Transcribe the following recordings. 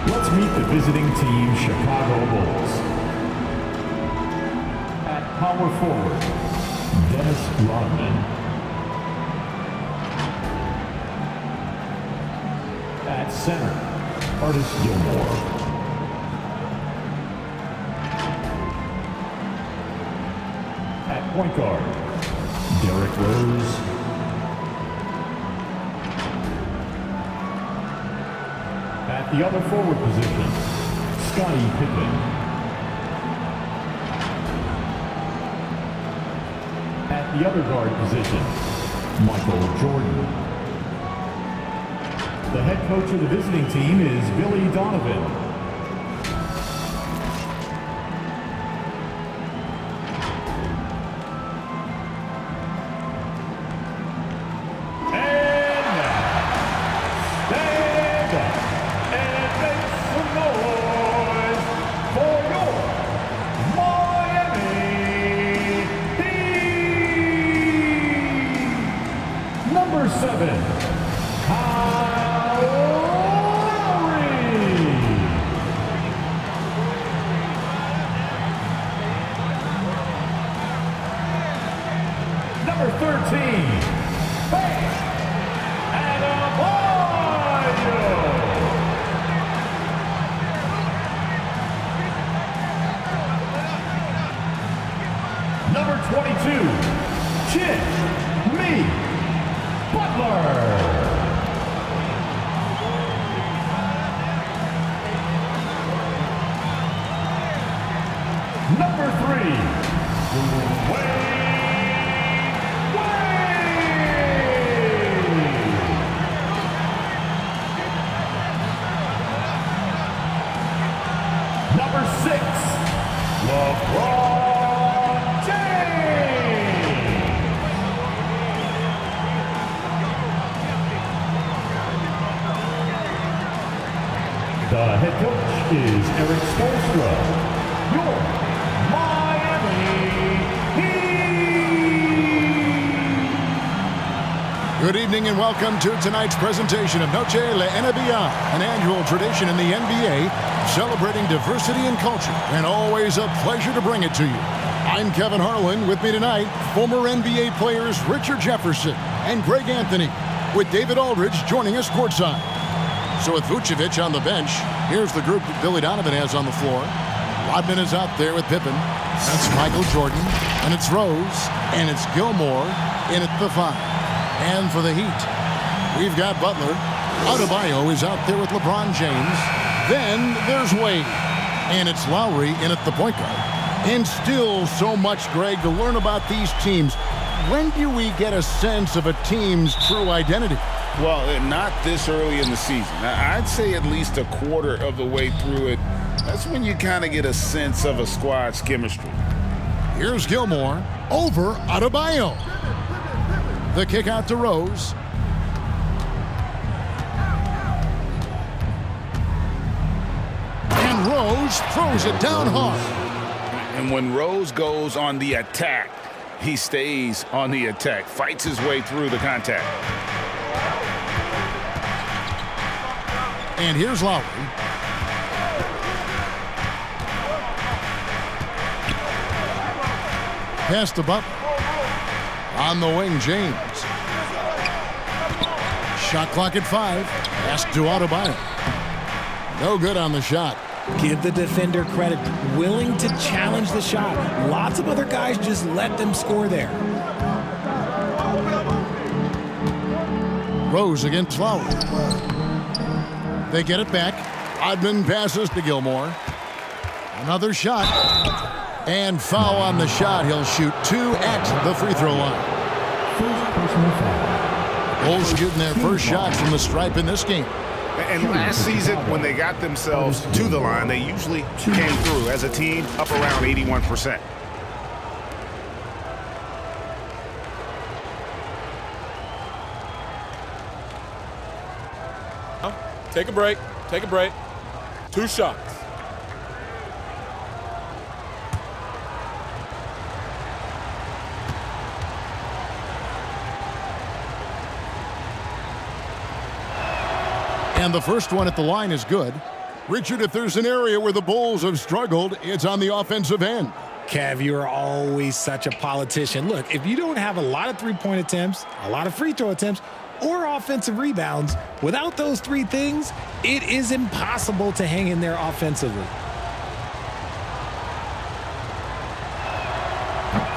Let's meet the visiting team, Chicago Bulls. At power forward, Dennis Rodman. At center, Artis Gilmore. At point guard, Derik Rose. At the other forward position, Scottie Pippen. At the other guard position, Michael Jordan. The head coach of the visiting team is Billy Donovan. The head coach is Eric Spoelstra. Your Miami Heat. Good evening and welcome to tonight's presentation of Noche La NBA, an annual tradition in the NBA celebrating diversity and culture, and always a pleasure to bring it to you. I'm Kevin Harlan. With me tonight, former NBA players Richard Jefferson and Greg Anthony, with David Aldridge joining us courtside. So with Vucevic on the bench, here's the group that Billy Donovan has on the floor. Rodman is out there with Pippen. That's Michael Jordan. And it's Rose. And it's Gilmore in at the 5. And for the Heat, we've got Butler. Adebayo is out there with LeBron James. Then there's Wade. And it's Lowry in at the point guard. And still so much, Greg, to learn about these teams. When do we get a sense of a team's true identity? Well, not this early in the season. I'd say at least a quarter of the way through it. That's when you kind of get a sense of a squad's chemistry. Here's Gilmore over Adebayo. The kick out to Rose. And Rose throws it down hard. And when Rose goes on the attack, he stays on the attack, fights his way through the contact. And here's Lowry. Pass to Butler. On the wing, James. Shot clock at 5. Pass to Adebayo. No good on the shot. Give the defender credit. Willing to challenge the shot. Lots of other guys just let them score there. Rose against Lowry. They get it back. Rodman passes to Gilmore. Another shot. And foul on the shot. He'll shoot 2 at the free throw line. First personal foul. Bulls shooting their first shot from the stripe in this game. And last season, when they got themselves to the line, they usually came through as a team up around 81%. Take a break. Take a break. 2 shots. And the first one at the line is good. Richard, if there's an area where the Bulls have struggled, it's on the offensive end. Kev, you are always such a politician. Look, if you don't have a lot of three-point attempts, a lot of free throw attempts, or offensive rebounds, without those three things, it is impossible to hang in there offensively.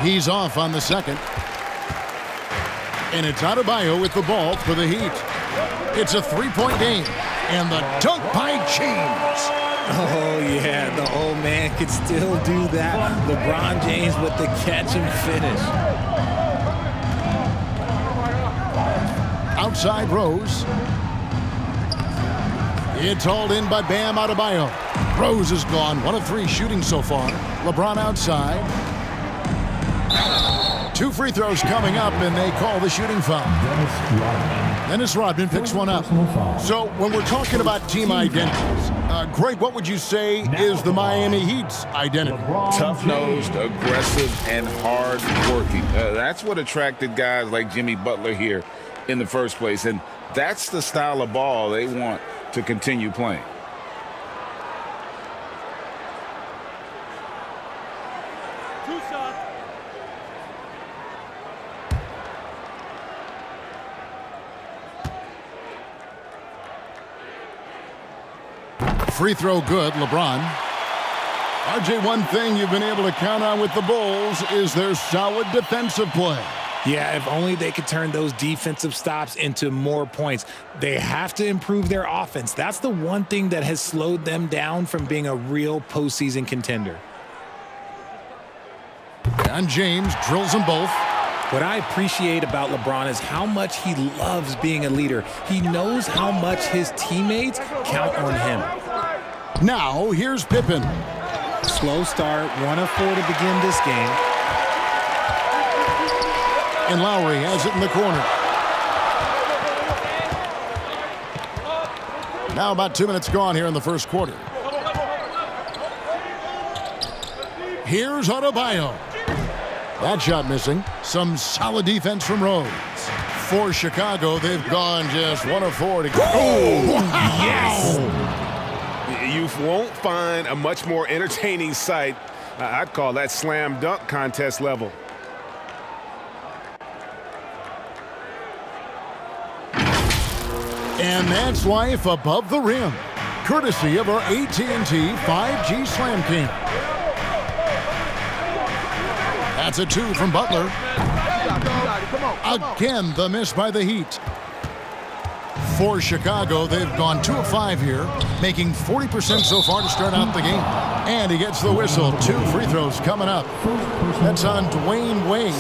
He's off on the second. And it's Adebayo with the ball for the Heat. It's a three-point game. And the dunk by James. Oh, yeah, the old man could still do that. LeBron James with the catch and finish. Outside Rose. It's hauled in by Bam Adebayo. Rose is gone. 1 of 3 shooting so far. LeBron outside. 2 free throws coming up, and they call the shooting foul. Dennis Rodman picks one up. So when we're talking about team identities, Greg, what would you say is the Miami Heat's identity? Tough-nosed, aggressive, and hard-working. That's what attracted guys like Jimmy Butler here in the first place, and that's the style of ball they want to continue playing. Free throw good, LeBron. RJ, one thing you've been able to count on with the Bulls is their solid defensive play. Yeah, if only they could turn those defensive stops into more points. They have to improve their offense. That's the one thing that has slowed them down from being a real postseason contender. And James drills them both. What I appreciate about LeBron is how much he loves being a leader. He knows how much his teammates count on him. Now, here's Pippen. Slow start, 1 of 4 to begin this game. And Lowry has it in the corner. Now about 2 minutes gone here in the first quarter. Here's Adebayo. That shot missing. Some solid defense from Rose. For Chicago, they've gone just 1 of 4 to go. Oh, wow. Yes! You won't find a much more entertaining sight. I'd call that slam dunk contest level. And that's life above the rim, courtesy of our AT&T 5G Slam King. That's a 2 from Butler. Again, the miss by the Heat. For Chicago, they've gone 2 of 5 here, making 40% so far to start out the game. And he gets the whistle. 2 free throws coming up. That's on Dwayne Wade.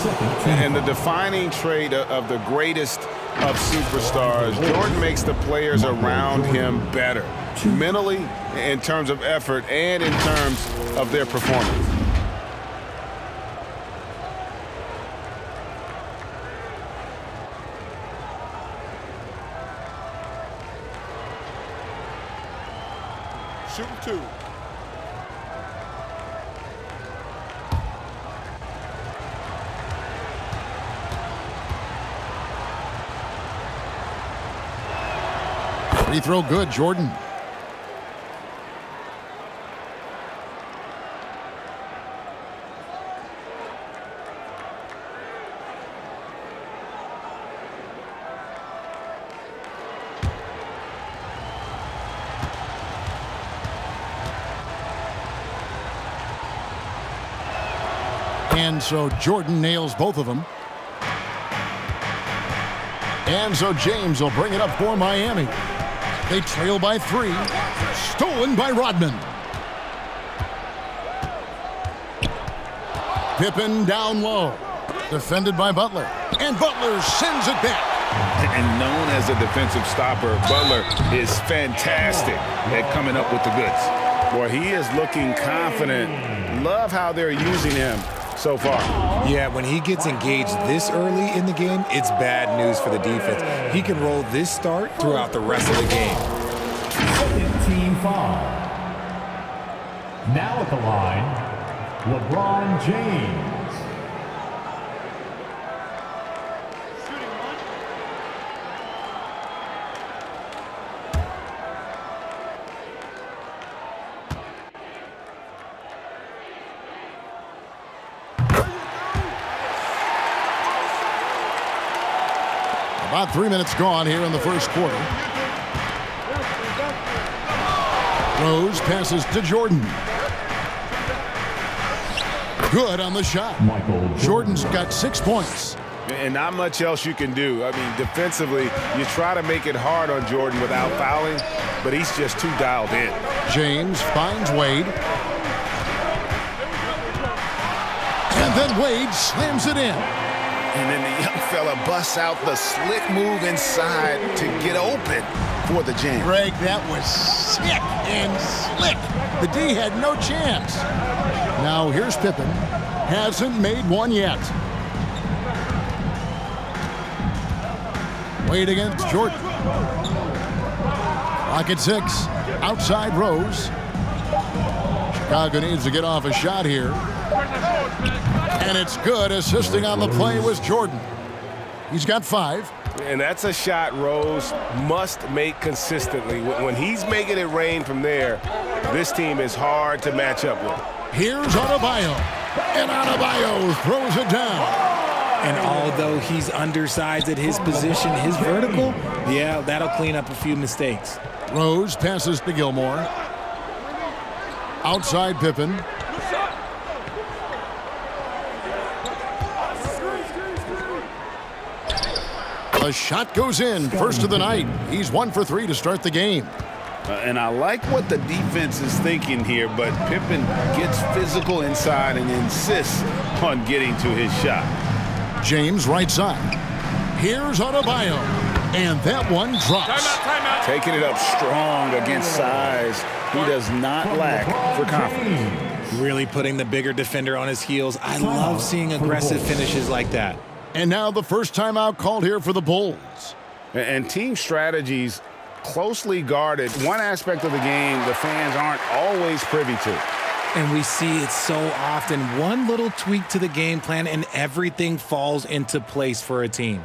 And the defining trait of the greatest of superstars, Jordan makes the players around him better, mentally, in terms of effort, and in terms of their performance. Shooting 2. Free throw good, Jordan. And so Jordan nails both of them. And so James will bring it up for Miami. They trail by 3. Stolen by Rodman. Pippen down low. Defended by Butler. And Butler sends it back. And known as a defensive stopper, Butler is fantastic at coming up with the goods. Boy, he is looking confident. Love how they're using him so far. Yeah, when he gets engaged this early in the game, it's bad news for the defense. He can roll this start throughout the rest of the game. Second team foul. Now at the line, LeBron James. About 3 minutes gone here in the first quarter. Rose passes to Jordan. Good on the shot. Jordan's got 6 points. And not much else you can do. I mean, defensively, you try to make it hard on Jordan without fouling, but he's just too dialed in. James finds Wade. And then Wade slams it in. And then the young fella busts out the slick move inside to get open for the jam. Greg, that was sick and slick. The D had no chance. Now here's Pippen. Hasn't made one yet. Wade against Jordan. Clock at 6. Outside Rose. Chicago needs to get off a shot here. And it's good. Assisting on the play was Jordan. He's got 5. And that's a shot Rose must make consistently. When he's making it rain from there, this team is hard to match up with. Here's Adebayo. And Adebayo throws it down. And although he's undersized at his position, his vertical, yeah, that'll clean up a few mistakes. Rose passes to Gilmore. Outside Pippen. The shot goes in. First of the night. He's 1 for 3 to start the game. And I like what the defense is thinking here, but Pippen gets physical inside and insists on getting to his shot. James right side. Here's Adebayo. And that one drops. Timeout. Taking it up strong against size. He does not lack for confidence. Really putting the bigger defender on his heels. I love seeing aggressive finishes like that. And now the first timeout called here for the Bulls. And team strategies closely guarded. One aspect of the game the fans aren't always privy to. And we see it so often. One little tweak to the game plan and everything falls into place for a team.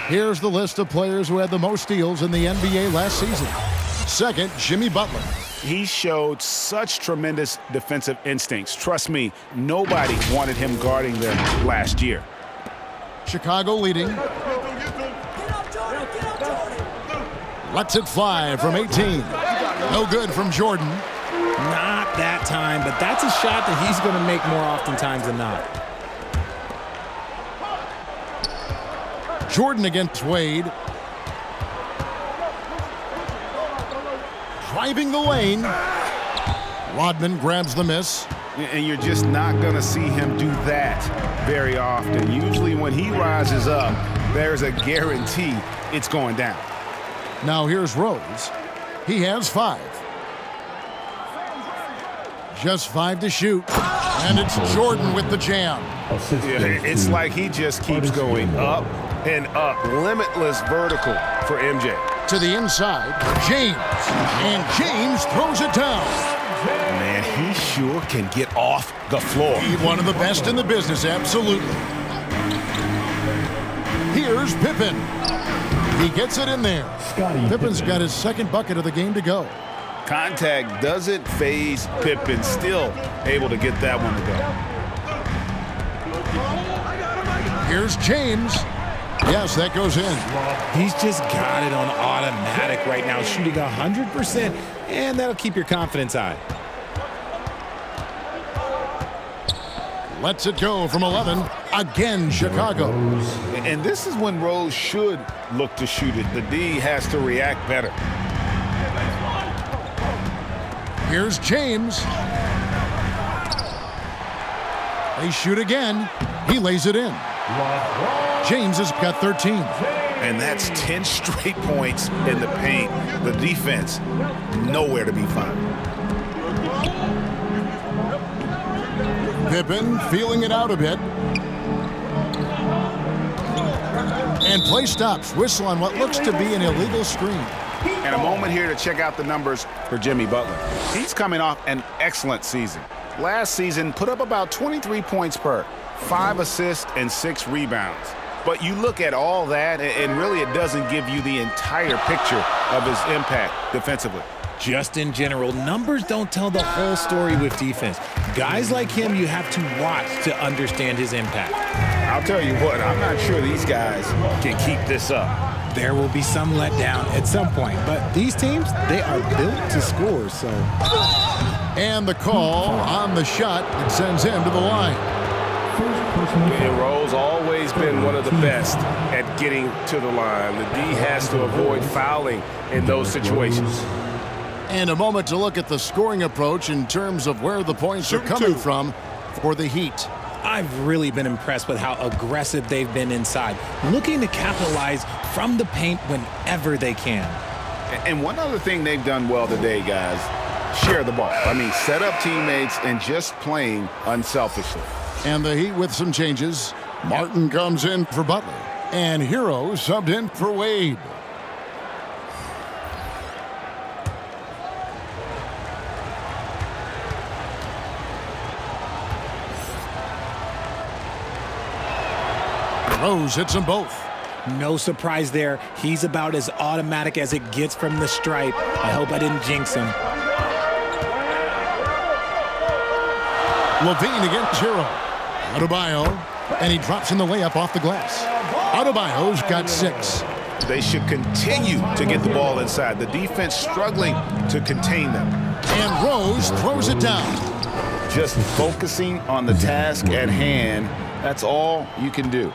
Here's the list of players who had the most steals in the NBA last season. Second, Jimmy Butler. He showed such tremendous defensive instincts. Trust me, nobody wanted him guarding them last year. Chicago leading. Lets it fly from 18. No good from Jordan. Not that time, but that's a shot that he's going to make more oftentimes than not. Jordan against Wade. Driving the lane. Rodman grabs the miss. And you're just not going to see him do that very often. Usually when he rises up, there's a guarantee it's going down. Now here's Rose. He has 5. Just 5 to shoot. And it's Jordan with the jam. It's like he just keeps going up and up. Limitless vertical for MJ. To the inside, James. And James throws it down. Man, he sure can get off the floor. He's one of the best in the business, absolutely. Here's Pippen. He gets it in there. Pippen's got his second bucket of the game to go. Contact doesn't phase Pippen. Still able to get that one to go. Here's James. Yes, that goes in. He's just got it on automatic right now, shooting 100%, and that'll keep your confidence high. lets it go from 11. Again, Chicago. And this is when Rose should look to shoot it. The D has to react better. Here's James. They shoot again. He lays it in. James has got 13. And that's 10 straight points in the paint. The defense, nowhere to be found. Pippen feeling it out a bit. And play stops. Whistle on what looks to be an illegal screen. And a moment here to check out the numbers for Jimmy Butler. He's coming off an excellent season. Last season, put up about 23 points per, 5 assists and 6 rebounds. But you look at all that, and really it doesn't give you the entire picture of his impact defensively. Just in general, numbers don't tell the whole story with defense. Guys like him, you have to watch to understand his impact. I'll tell you what, I'm not sure these guys can keep this up. There will be some letdown at some point, but these teams, they are built to score, so. And the call on the shot that sends him to the line. And Rose always been one of the best at getting to the line. The D has to avoid fouling in those situations. And a moment to look at the scoring approach in terms of where the points are coming from for the Heat. I've really been impressed with how aggressive they've been inside, looking to capitalize from the paint whenever they can. And one other thing they've done well today, guys, share the ball. I mean, set up teammates and just playing unselfishly. And the Heat with some changes. Martin comes in for Butler. And Hero subbed in for Wade. Rose hits them both. No surprise there. He's about as automatic as it gets from the stripe. I hope I didn't jinx him. Levine against Hero. Adebayo, and he drops in the layup off the glass. Adebayo's got 6. They should continue to get the ball inside. The defense struggling to contain them. And Rose throws it down. Just focusing on the task at hand, that's all you can do.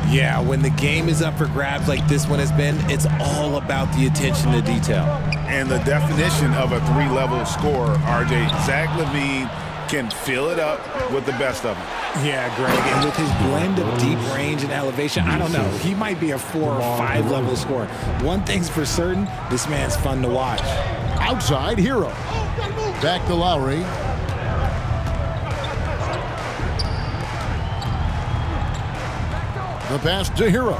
Yeah, when the game is up for grabs like this one has been, it's all about the attention to detail. And the definition of a 3-level scorer, RJ, Zach LaVine can fill it up with the best of them. Yeah, Greg, and with his blend of deep range and elevation, I don't know, he might be a 4 or 5 level scorer. One thing's for certain, this man's fun to watch. Outside, Hero. Back to Lowry. The pass to Hero.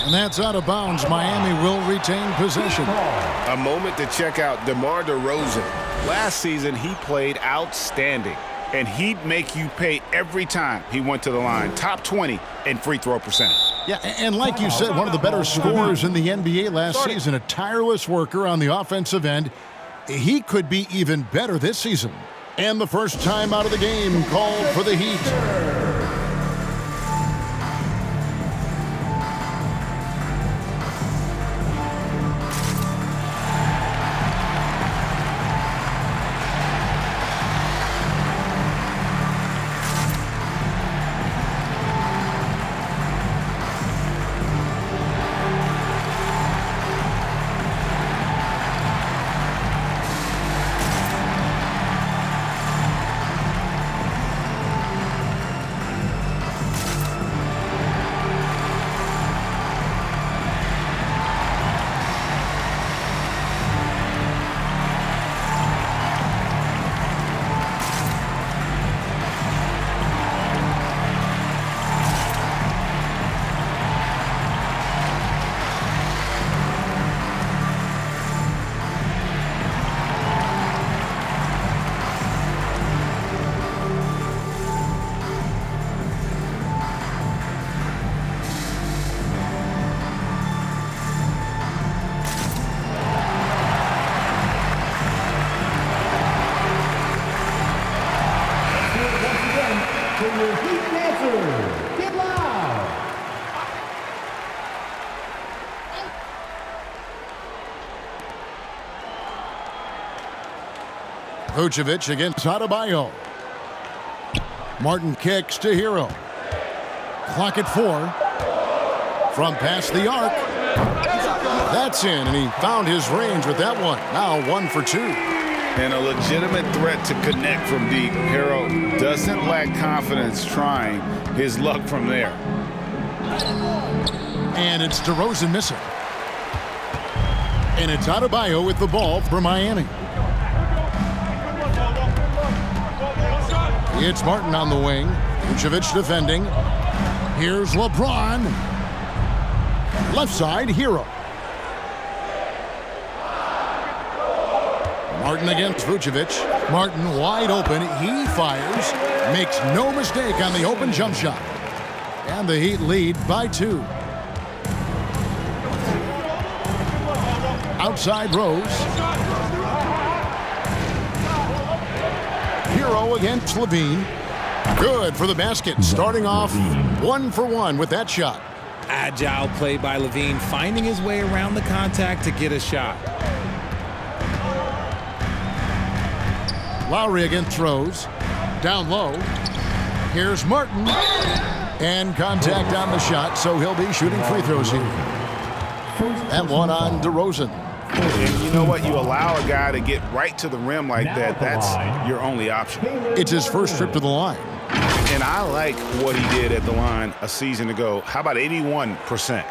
And that's out of bounds. Miami will retain possession. A moment to check out DeMar DeRozan. Last season, he played outstanding, and he'd make you pay every time he went to the line. Top 20 in free throw percentage. Yeah, and like you said, one of the better scorers in the NBA last season, a tireless worker on the offensive end. He could be even better this season. And the first time out of the game called for the Heat. Vucevic against Adebayo. Martin kicks to Hero. Clock at 4. From past the arc. That's in, and he found his range with that one. Now 1 for 2. And a legitimate threat to connect from deep. Hero doesn't lack confidence trying his luck from there. And it's DeRozan missing. And it's Adebayo with the ball for Miami. It's Martin on the wing. Vucevic defending. Here's LeBron. Left side, Hero. Martin against Vucevic. Martin wide open. He fires. Makes no mistake on the open jump shot. And the Heat lead by 2. Outside Rose. Hero against Levine. Good for the basket. Starting off 1 for 1 with that shot. Agile play by Levine, finding his way around the contact to get a shot. Lowry against Rose. Down low. Here's Martin. And contact on the shot, so he'll be shooting free throws here. And one on DeRozan. And you know what? You allow a guy to get right to the rim like that. That's your only option. It's his first trip to the line. And I like what he did at the line a season ago. How about 81%?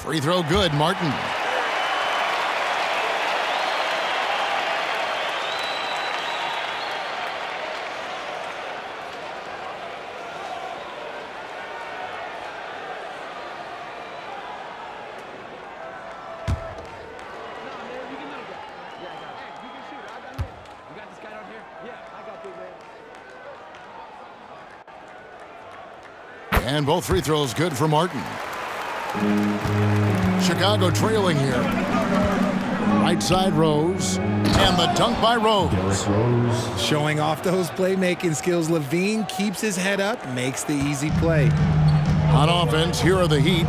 Free throw good, Martin. And both free throws good for Martin. Chicago trailing here. Right side Rose. And the dunk by Rose. Showing off those playmaking skills, Levine keeps his head up, makes the easy play. On offense, here are the Heat.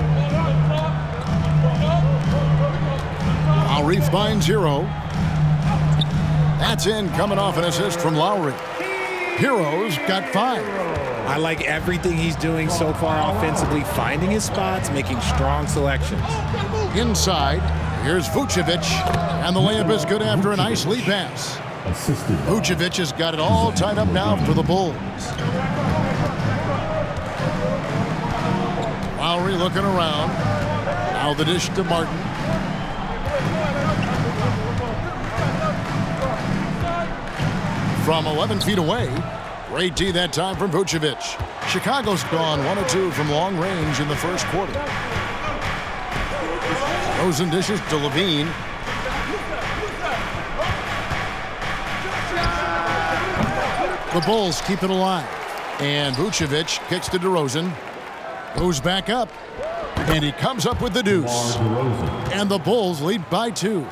Lowry finds Hero. That's in, coming off an assist from Lowry. Hero's got 5. I like everything he's doing so far offensively, finding his spots, making strong selections. Inside, here's Vucevic, and the layup is good after a nice lead pass. Vucevic has got it all tied up now for the Bulls. Lowry looking around. Now the dish to Martin. From 11 feet away. Great D that time from Vucevic. Chicago's gone 1 of 2 from long range in the first quarter. Rosen dishes to Levine. The Bulls keep it alive. And Vucevic kicks to DeRozan. Goes back up. And he comes up with the deuce. And the Bulls lead by 2.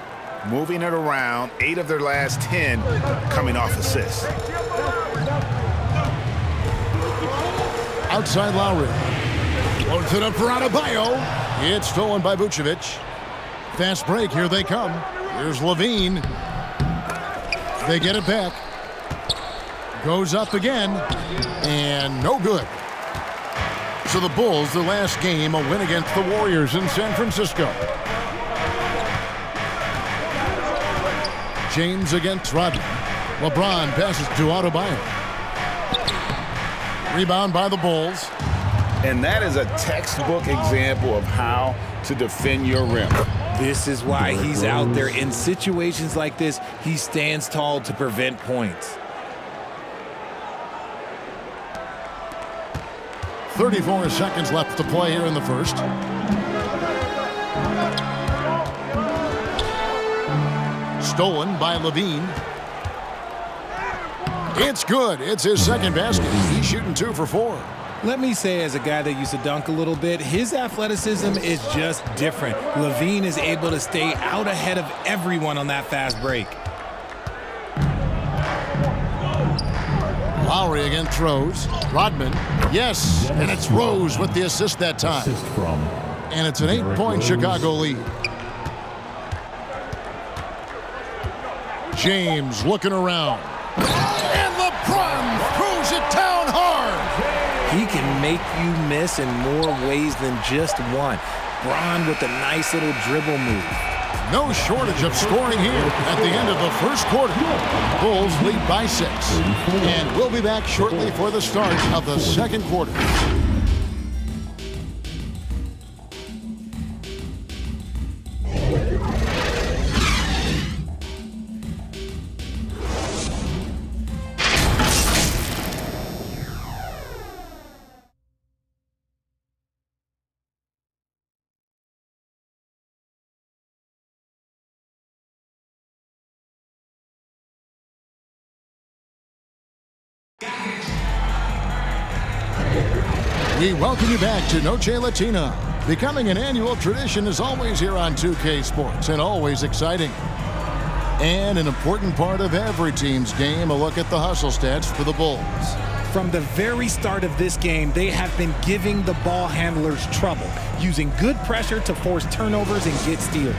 Moving it around, 8 of their last 10 coming off assists. Outside Lowry. Loads it up for Adebayo. It's stolen by Vucevic. Fast break, here they come. Here's Levine. They get it back. Goes up again. And no good. So the Bulls, their last game, a win against the Warriors in San Francisco. James against Rodman. LeBron passes to Adebayo. Rebound by the Bulls. And that is a textbook example of how to defend your rim. This is why he's out there. In situations like this, he stands tall to prevent points. 34 seconds left to play here in the first. Stolen by Levine. It's good. It's his second basket. He's shooting 2 for 4. Let me say, as a guy that used to dunk a little bit, his athleticism is just different. LaVine is able to stay out ahead of everyone on that fast break. Lowry again throws. Rodman, yes, and it's Rose with the assist that time. Assist from And it's an 8-point Chicago lead. James looking around. And LeBron throws it down hard. He can make you miss in more ways than just one. Bron with a nice little dribble move. No shortage of scoring here at the end of the first quarter. Bulls lead by 6. And we'll be back shortly for the start of the second quarter. We welcome you back to Noche Latina. Becoming an annual tradition is always here on 2K Sports and always exciting. And an important part of every team's game, a look at the hustle stats for the Bulls. From the very start of this game, they have been giving the ball handlers trouble, using good pressure to force turnovers and get steals.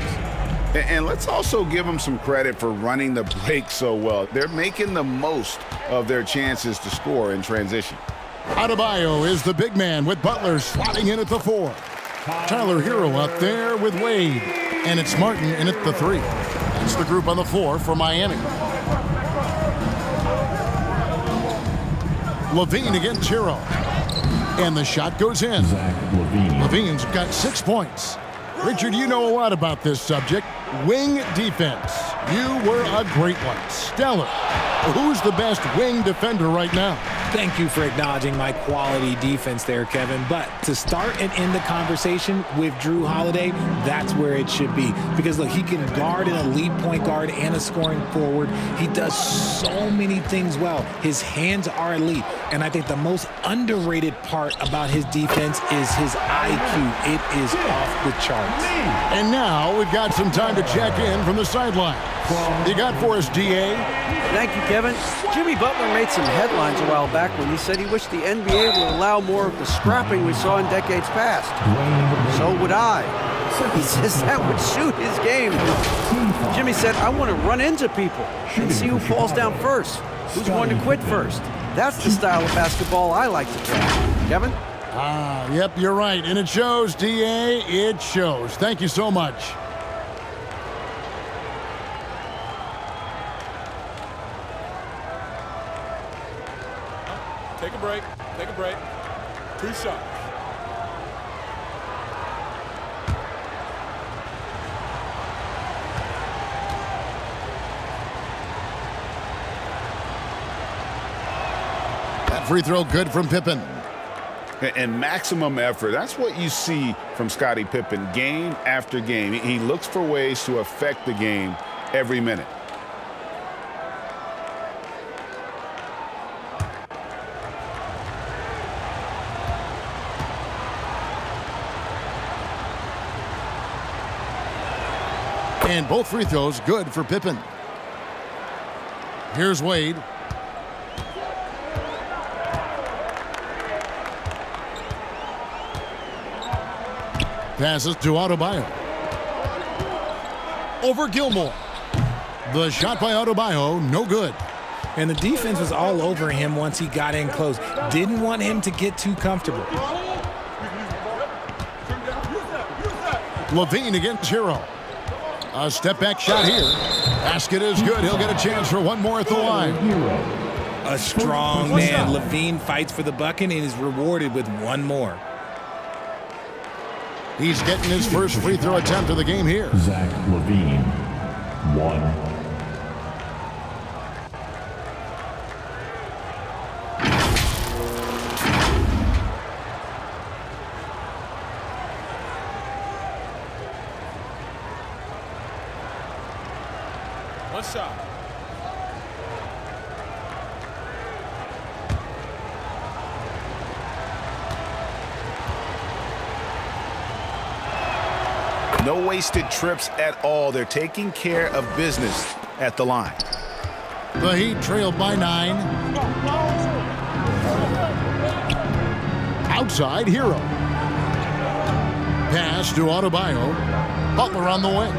And let's also give them some credit for running the break so well. They're making the most of their chances to score in transition. Adebayo is the big man with Butler slotting in at the 4. Tyler Hero out there with Wade. And it's Martin in at the 3. That's the group on the 4 for Miami. LaVine against Hero. And the shot goes in. LaVine's got 6 points. Richard, you know a lot about this subject. Wing defense. You were a great one. Stellar. Who's the best wing defender right now? Thank you for acknowledging my quality defense there, Kevin. But to start and end the conversation with Drew Holiday, that's where it should be. Because, look, he can guard an elite point guard and a scoring forward. He does so many things well. His hands are elite. And I think the most underrated part about his defense is his IQ. It is off the charts. And now we've got some time to check in from the sideline. You got for us, D.A.? Thank you, Kevin. Jimmy Butler made some headlines a while back when he said he wished the NBA would allow more of the scrapping we saw in decades past. So would I. He says that would suit his game. Jimmy said, I want to run into people and see who falls down first, who's going to quit first. That's the style of basketball I like to play. Kevin? Yep, you're right. And it shows, D.A., it shows. Thank you so much. Take a break. Take a break. 2 shots. That free throw good from Pippen. And maximum effort. That's what you see from Scottie Pippen game after game. He looks for ways to affect the game every minute. And both free throws good for Pippen. Here's Wade. Passes to Adebayo. Over Gilmore. The shot by Adebayo, no good. And the defense was all over him once he got in close. Didn't want him to get too comfortable. LaVine against Hero. A step-back shot here. Basket is good. He'll get a chance for one more at the line. A strong man. LaVine fights for the bucket and is rewarded with one more. He's getting his first free throw attempt of the game here. Zach LaVine, 1. One shot. No wasted trips at all. They're taking care of business at the line. The Heat trailed by 9. Outside, Hero. Pass to Adebayo. Butler on the wing.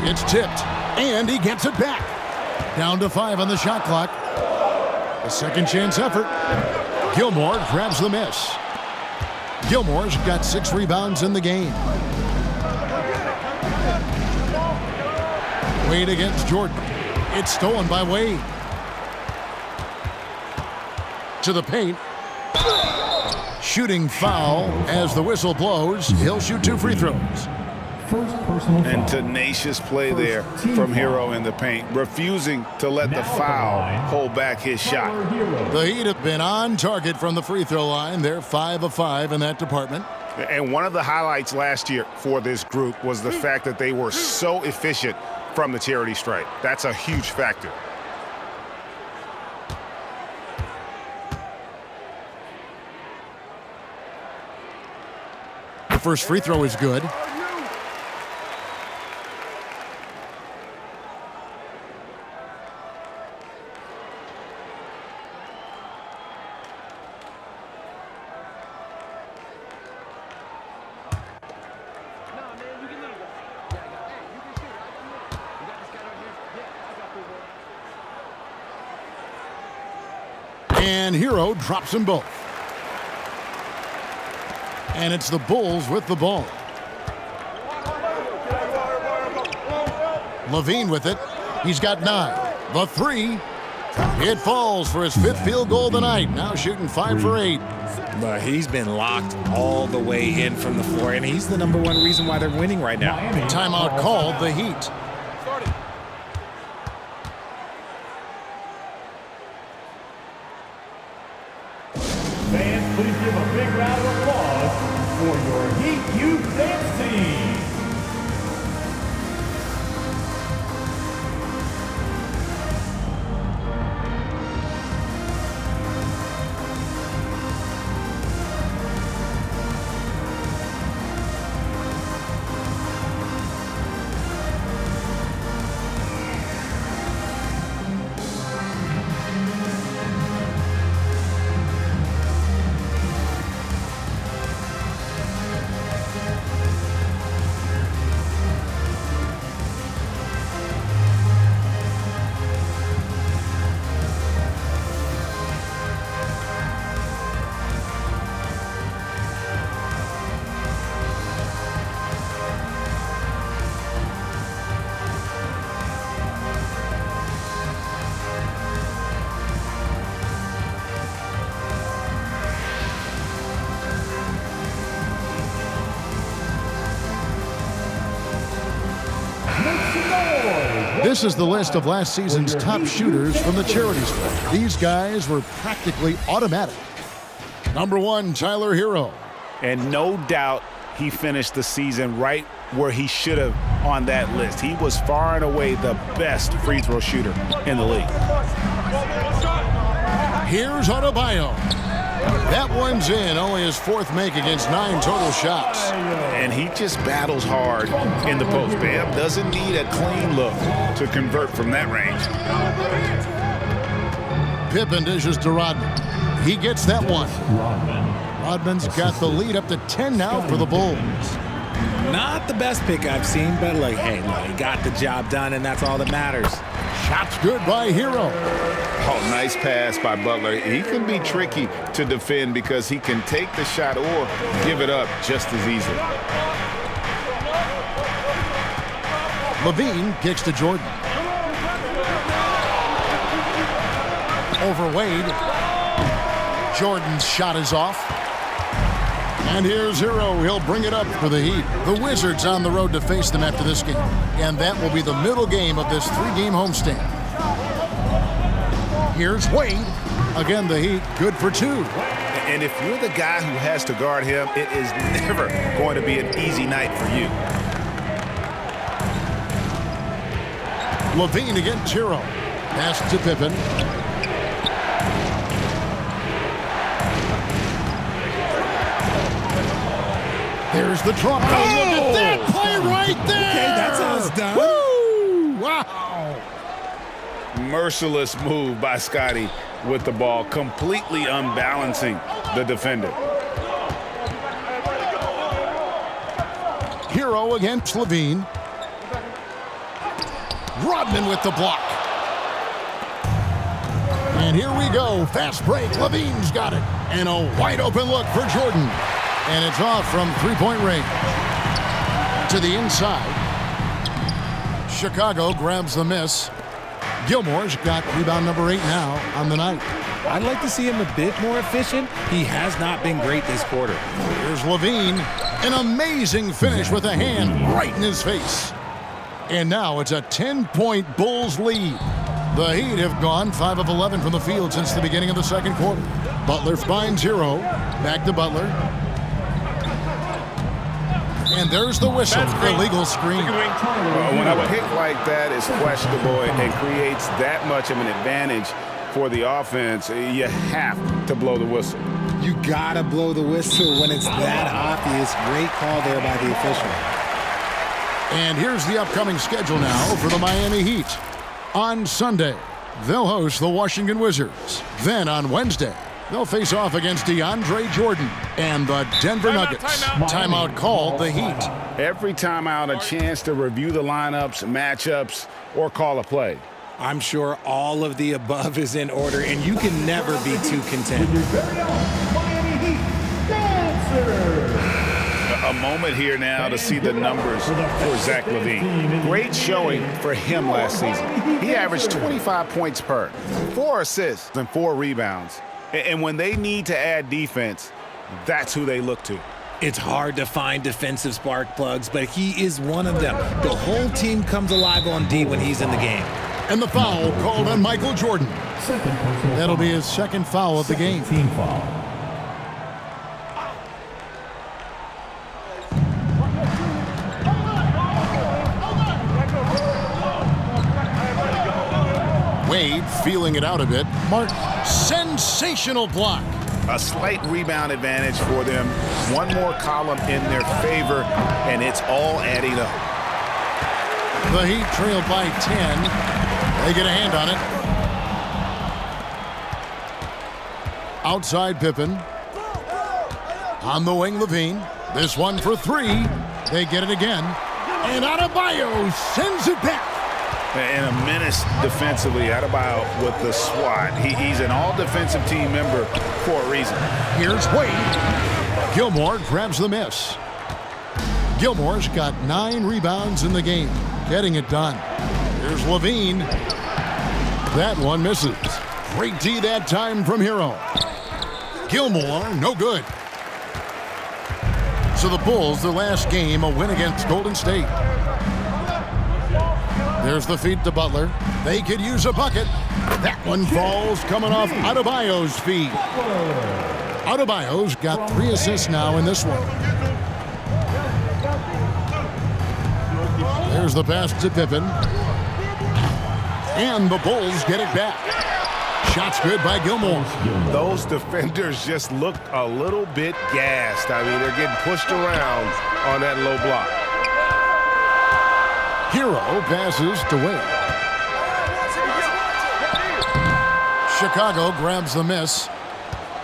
It's tipped, and he gets it back. Down to 5 on the shot clock. A second chance effort. Gilmore grabs the miss. Gilmore's got 6 rebounds in the game. Wade against Jordan. It's stolen by Wade. To the paint. Shooting foul as the whistle blows. He'll shoot 2 free throws. First personal foul. And tenacious play there from Hero in the paint, refusing to let the foul hold back his shot. The Heat have been on target from the free throw line. They're 5 of 5 in that department. And one of the highlights last year for this group was the fact that they were so efficient from the charity stripe. That's a huge factor. The first free throw is good. And Hero drops them both. And it's the Bulls with the ball. Levine with it. He's got 9. The 3. It falls for his 5th field goal tonight. Now shooting 5 for 8. But he's been locked all the way in from the floor, and he's the #1 reason why they're winning right now. Timeout called, the Heat. Fans, please give a big round of applause for your Heat Youth Dance Team. This is the list of last season's top shooters from the charity stripe. These guys were practically automatic. Number 1, Tyler Hero. And no doubt he finished the season right where he should have on that list. He was far and away the best free throw shooter in the league. Here's Adebayo. That one's in, only his 4th make against 9 total shots. And he just battles hard in the post. Bam doesn't need a clean look to convert from that range. Pippen dishes to Rodman. He gets that one. Rodman's got the lead up to 10 now for the Bulls. Not the best pick I've seen, but like, hey, look, he got the job done, and that's all that matters. Shots good by Hero. Oh, nice pass by Butler. He can be tricky to defend because he can take the shot or give it up just as easily. Levine kicks to Jordan. Over Wade. Jordan's shot is off. And here's Hero. He'll bring it up for the Heat. The Wizards on the road to face them after this game. And that will be the middle game of this 3-game homestand. Here's Wade. Again, the Heat good for 2. And if you're the guy who has to guard him, it is never going to be an easy night for you. Levine against Hero. Pass to Pippen. There's the drop. Oh, look at that play right there. Okay, that's how it's done. Woo! Wow. Merciless move by Scotty with the ball, completely unbalancing the defender. Hero against Levine. Rodman with the block. And here we go. Fast break. Levine's got it. And a wide open look for Jordan. And it's off from three-point range. To the inside. Chicago grabs the miss. Gilmore's got rebound number 8 now on the night. I'd like to see him a bit more efficient. He has not been great this quarter. Here's Levine. An amazing finish with a hand right in his face. And now it's a 10-point Bulls lead. The Heat have gone 5 of 11 from the field since the beginning of the second quarter. Butler finds Hero. Back to Butler. And there's the whistle. Illegal screen. When a pick like that is questionable and creates that much of an advantage for the offense, you have to blow the whistle. You gotta blow the whistle when it's that obvious. Great call there by the official. And here's the upcoming schedule now for the Miami Heat. On Sunday, they'll host the Washington Wizards. Then on Wednesday, they'll face off against DeAndre Jordan and the Denver Nuggets. Timeout called the Heat. Every timeout, a chance to review the lineups, matchups, or call a play. I'm sure all of the above is in order, and you can never be too content. Miami Heat Dancer. A moment here now to see the numbers for Zach LaVine. Great showing for him last season. He averaged 25 points per, 4 assists, and 4 rebounds. And when they need to add defense, that's who they look to. It's hard to find defensive spark plugs, but he is one of them. The whole team comes alive on D when he's in the game. And the foul called on Michael Jordan. That'll be his second foul of the game. Team foul. Wade feeling it out a bit. Mark, sensational block. A slight rebound advantage for them. One more column in their favor, and it's all adding up. The Heat trail by 10. They get a hand on it. Outside Pippen. On the wing, Levine. This one for 3. They get it again. And Adebayo sends it back. And a menace defensively, Adebayo with the swat. He's an all-defensive team member for a reason. Here's Wade. Gilmore grabs the miss. Gilmore's got 9 rebounds in the game, getting it done. Here's Levine. That one misses. Great D that time from Hero. Gilmore, no good. So the Bulls, their last game, a win against Golden State. There's the feed to Butler. They could use a bucket. That one falls coming off Adebayo's feet. Adebayo's got 3 assists now in this one. There's the pass to Pippen. And the Bulls get it back. Shots good by Gilmore. Those defenders just looked a little bit gassed. I mean, they're getting pushed around on that low block. Hero passes to Wade. Chicago grabs the miss.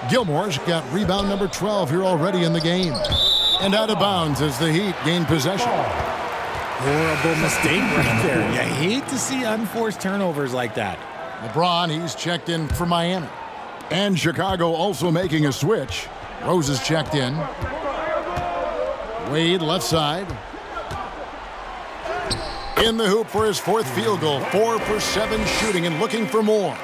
Gilmore's got rebound number 12 here already in the game. And out of bounds as the Heat gain possession. Horrible mistake right there. You hate to see unforced turnovers like that. LeBron, he's checked in for Miami. And Chicago also making a switch. Rose is checked in. Wade left side. In the hoop for his 4th field goal. 4 for 7 shooting and looking for more.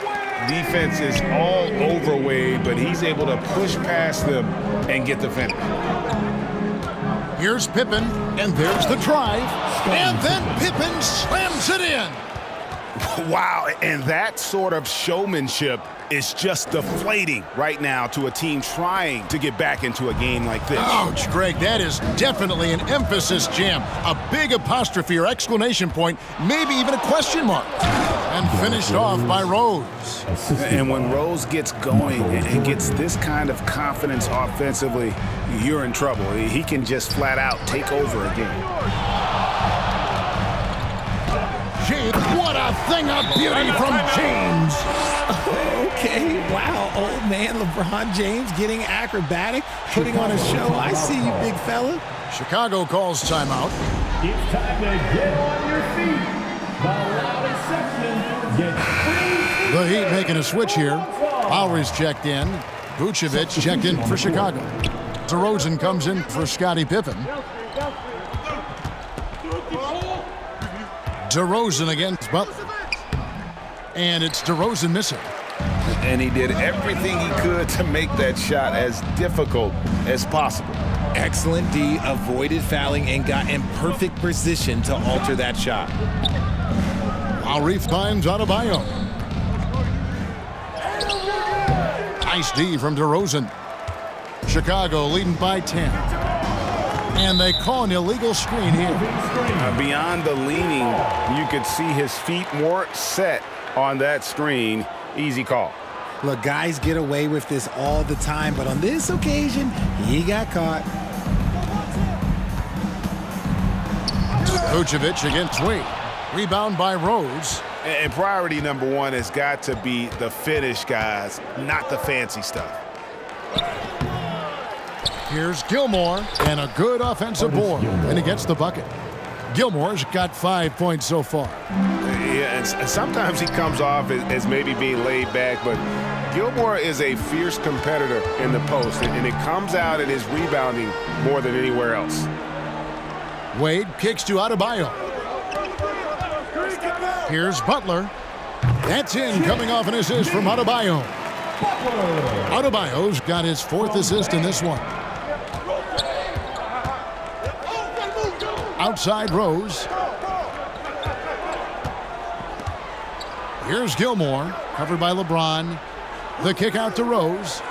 Defense is all over Wade, but he's able to push past them and get the finish. Here's Pippen, and there's the drive. And then Pippen slams it in. Wow, and that sort of showmanship is just deflating right now to a team trying to get back into a game like this. Ouch, Greg, that is definitely an emphasis jam. A big apostrophe or exclamation point, maybe even a question mark. And finished off by Rose. And when Rose gets going and gets this kind of confidence offensively, you're in trouble. He can just flat out take over again. James, what a thing of beauty from James. Okay, wow, old man LeBron James getting acrobatic, putting on a show. I see you, big fella. Chicago calls timeout. It's time to get on your feet. The loudest section gets free. The Heat making a switch here. Lowry's checked in. Vucevic checked in for Chicago. DeRozan comes in for Scottie Pippen. DeRozan against Butler. And it's DeRozan missing. And he did everything he could to make that shot as difficult as possible. Excellent D, avoided fouling and got in perfect position to alter that shot. Lowry finds Adebayo. Nice D from DeRozan. Chicago leading by 10. And they call an illegal screen here. Beyond the leaning, you could see his feet more set on that screen. Easy call. Look, guys get away with this all the time, but on this occasion, he got caught. Vucevic against Wade. Rebound by Rose. And priority number one has got to be the finish, guys, not the fancy stuff. Here's Gilmore, and a good offensive board, and he gets the bucket. Gilmore's got 5 points so far. Yeah, and sometimes he comes off as maybe being laid back, but Gilmore is a fierce competitor in the post, and it comes out in his rebounding more than anywhere else. Wade kicks to Adebayo. Here's Butler. That's in, coming off an assist from Adebayo. Adebayo's got his 4th assist in this one. Outside Rose. Here's Gilmore, covered by LeBron. The kick out to Rose.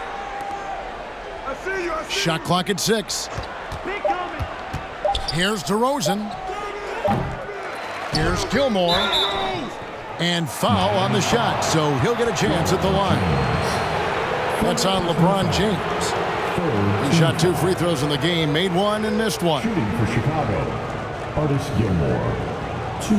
Shot clock at 6. Here's DeRozan. Here's Gilmore. And foul on the shot, so he'll get a chance at the line. That's on LeBron James. He shot 2 free throws in the game, made 1 and missed 1. Shooting for Chicago, Artis Gilmore. 2.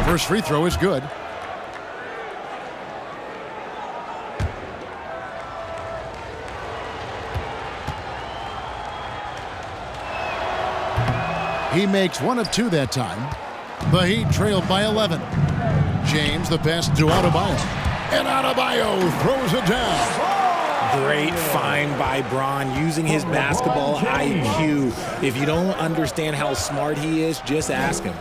First free throw is good. He makes 1 of 2 that time. The Heat trailed by 11. James, the pass to Adebayo. And Adebayo throws it down. Great find by Bron, using his basketball IQ. If you don't understand how smart he is, just ask him.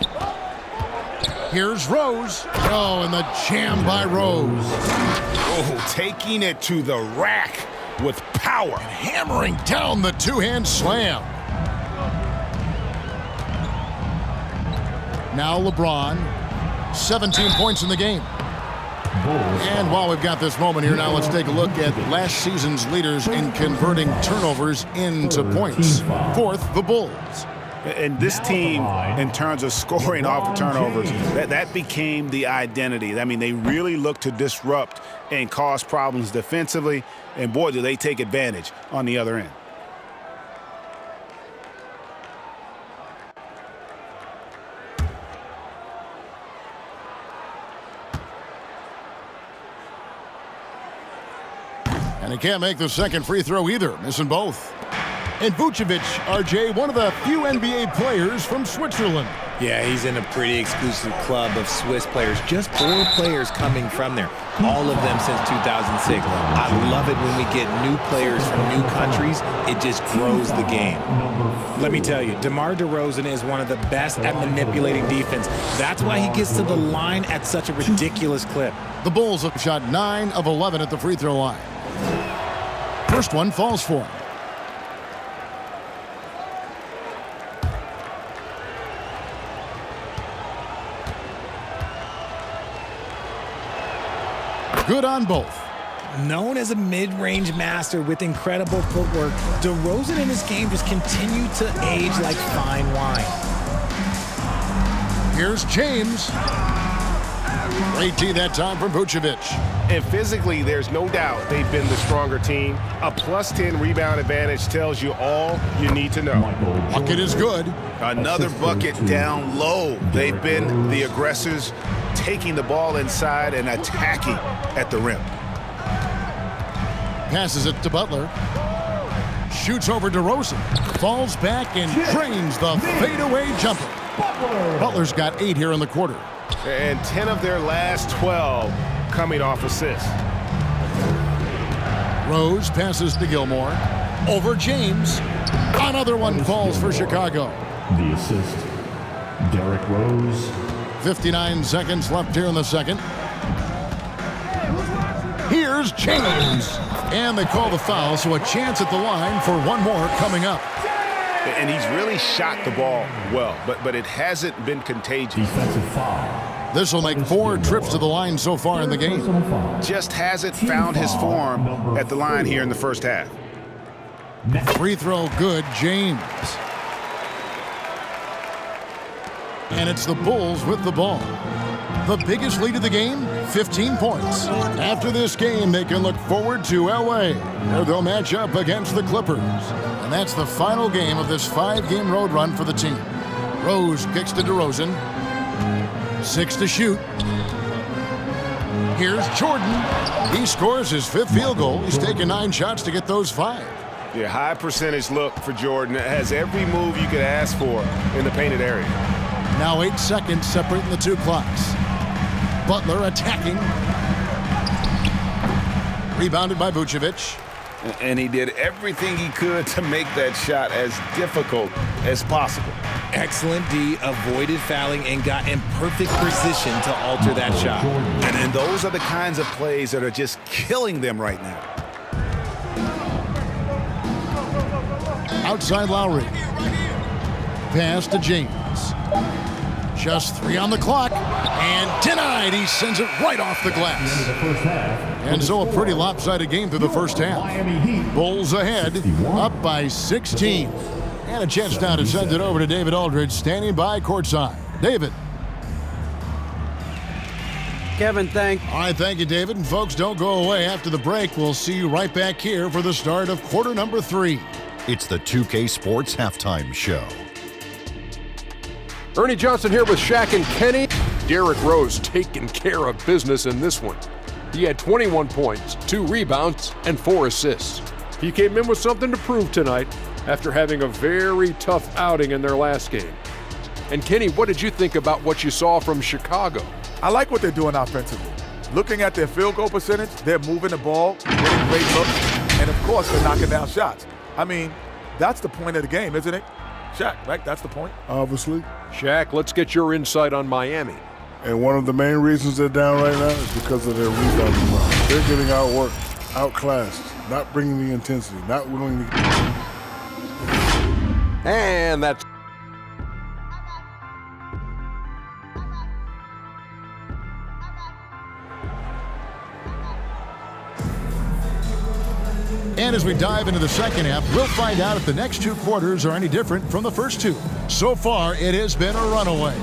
Here's Rose. Oh, and the jam by Rose. Oh, taking it to the rack with power. Hammering down the 2-hand slam. Now LeBron, 17 points in the game. And while we've got this moment here, now let's take a look at last season's leaders in converting turnovers into points. 4th, the Bulls. And this team, in terms of scoring off the turnovers, that became the identity. I mean, they really look to disrupt and cause problems defensively, and boy, do they take advantage on the other end. And he can't make the second free throw either, missing both. And Vucevic, RJ, one of the few NBA players from Switzerland. Yeah, he's in a pretty exclusive club of Swiss players. Just 4 players coming from there. All of them since 2006. I love it when we get new players from new countries. It just grows the game. Let me tell you, DeMar DeRozan is one of the best at manipulating defense. That's why he gets to the line at such a ridiculous clip. The Bulls have shot 9 of 11 at the free throw line. First one falls for him. Good on both. Known as a mid-range master with incredible footwork, DeRozan in this game just continued to age like fine wine. Here's James. Great D that time from Vucevic. And physically, there's no doubt they've been the stronger team. A +10 rebound advantage tells you all you need to know. Bucket is good. Another bucket down low. They've been the aggressors, taking the ball inside and attacking at the rim. Passes it to Butler. Shoots over DeRozan. Falls back and drains the fadeaway jumper. Butler's got 8 here in the quarter. And 10 of their last 12 coming off assists. Rose passes to Gilmore. Over James. Another one falls for Chicago. The assist, Derrick Rose. 59 seconds left here in the second. Here's James. And they call the foul, so a chance at the line for one more coming up. And he's really shot the ball well, but it hasn't been contagious. Defensive foul. This will make 4 trips to the line so far in the game. Just hasn't found his form at the line here in the first half. Free throw good, James. And it's the Bulls with the ball. The biggest lead of the game, 15 points. After this game, they can look forward to LA, where they'll match up against the Clippers. And that's the final game of this 5-game road run for the team. Rose kicks to DeRozan. 6 to shoot. Here's Jordan. He scores his 5th field goal. He's taken 9 shots to get those 5. Yeah, high percentage look for Jordan. It has every move you could ask for in the painted area. Now 8 seconds separating the 2 clocks. Butler attacking. Rebounded by Vucevic. And he did everything he could to make that shot as difficult as possible. Excellent D, avoided fouling and got in perfect position to alter that shot. And those are the kinds of plays that are just killing them right now. Outside Lowry. Pass to James. Just 3 on the clock. And denied. He sends it right off the glass. And so a pretty lopsided game through the first half. Bulls ahead, up by 16. And a chance now to send it over to David Aldridge, standing by courtside. David. Kevin, All right, thank you, David. And folks, don't go away. After the break, we'll see you right back here for the start of quarter number 3. It's the 2K Sports Halftime Show. Ernie Johnson here with Shaq and Kenny. Derrick Rose taking care of business in this one. He had 21 points, 2 rebounds, and 4 assists. He came in with something to prove tonight after having a very tough outing in their last game. And Kenny, what did you think about what you saw from Chicago? I like what they're doing offensively. Looking at their field goal percentage, they're moving the ball, getting great looks, and of course they're knocking down shots. I mean, that's the point of the game, isn't it? Shaq, right? That's the point. Obviously. Shaq, let's get your insight on Miami. And one of the main reasons they're down right now is because of their rebounding run. They're getting outworked, outclassed, not bringing the intensity, not willing to... And that's... And as we dive into the second half, we'll find out if the next 2 quarters are any different from the first 2. So far, it has been a runaway.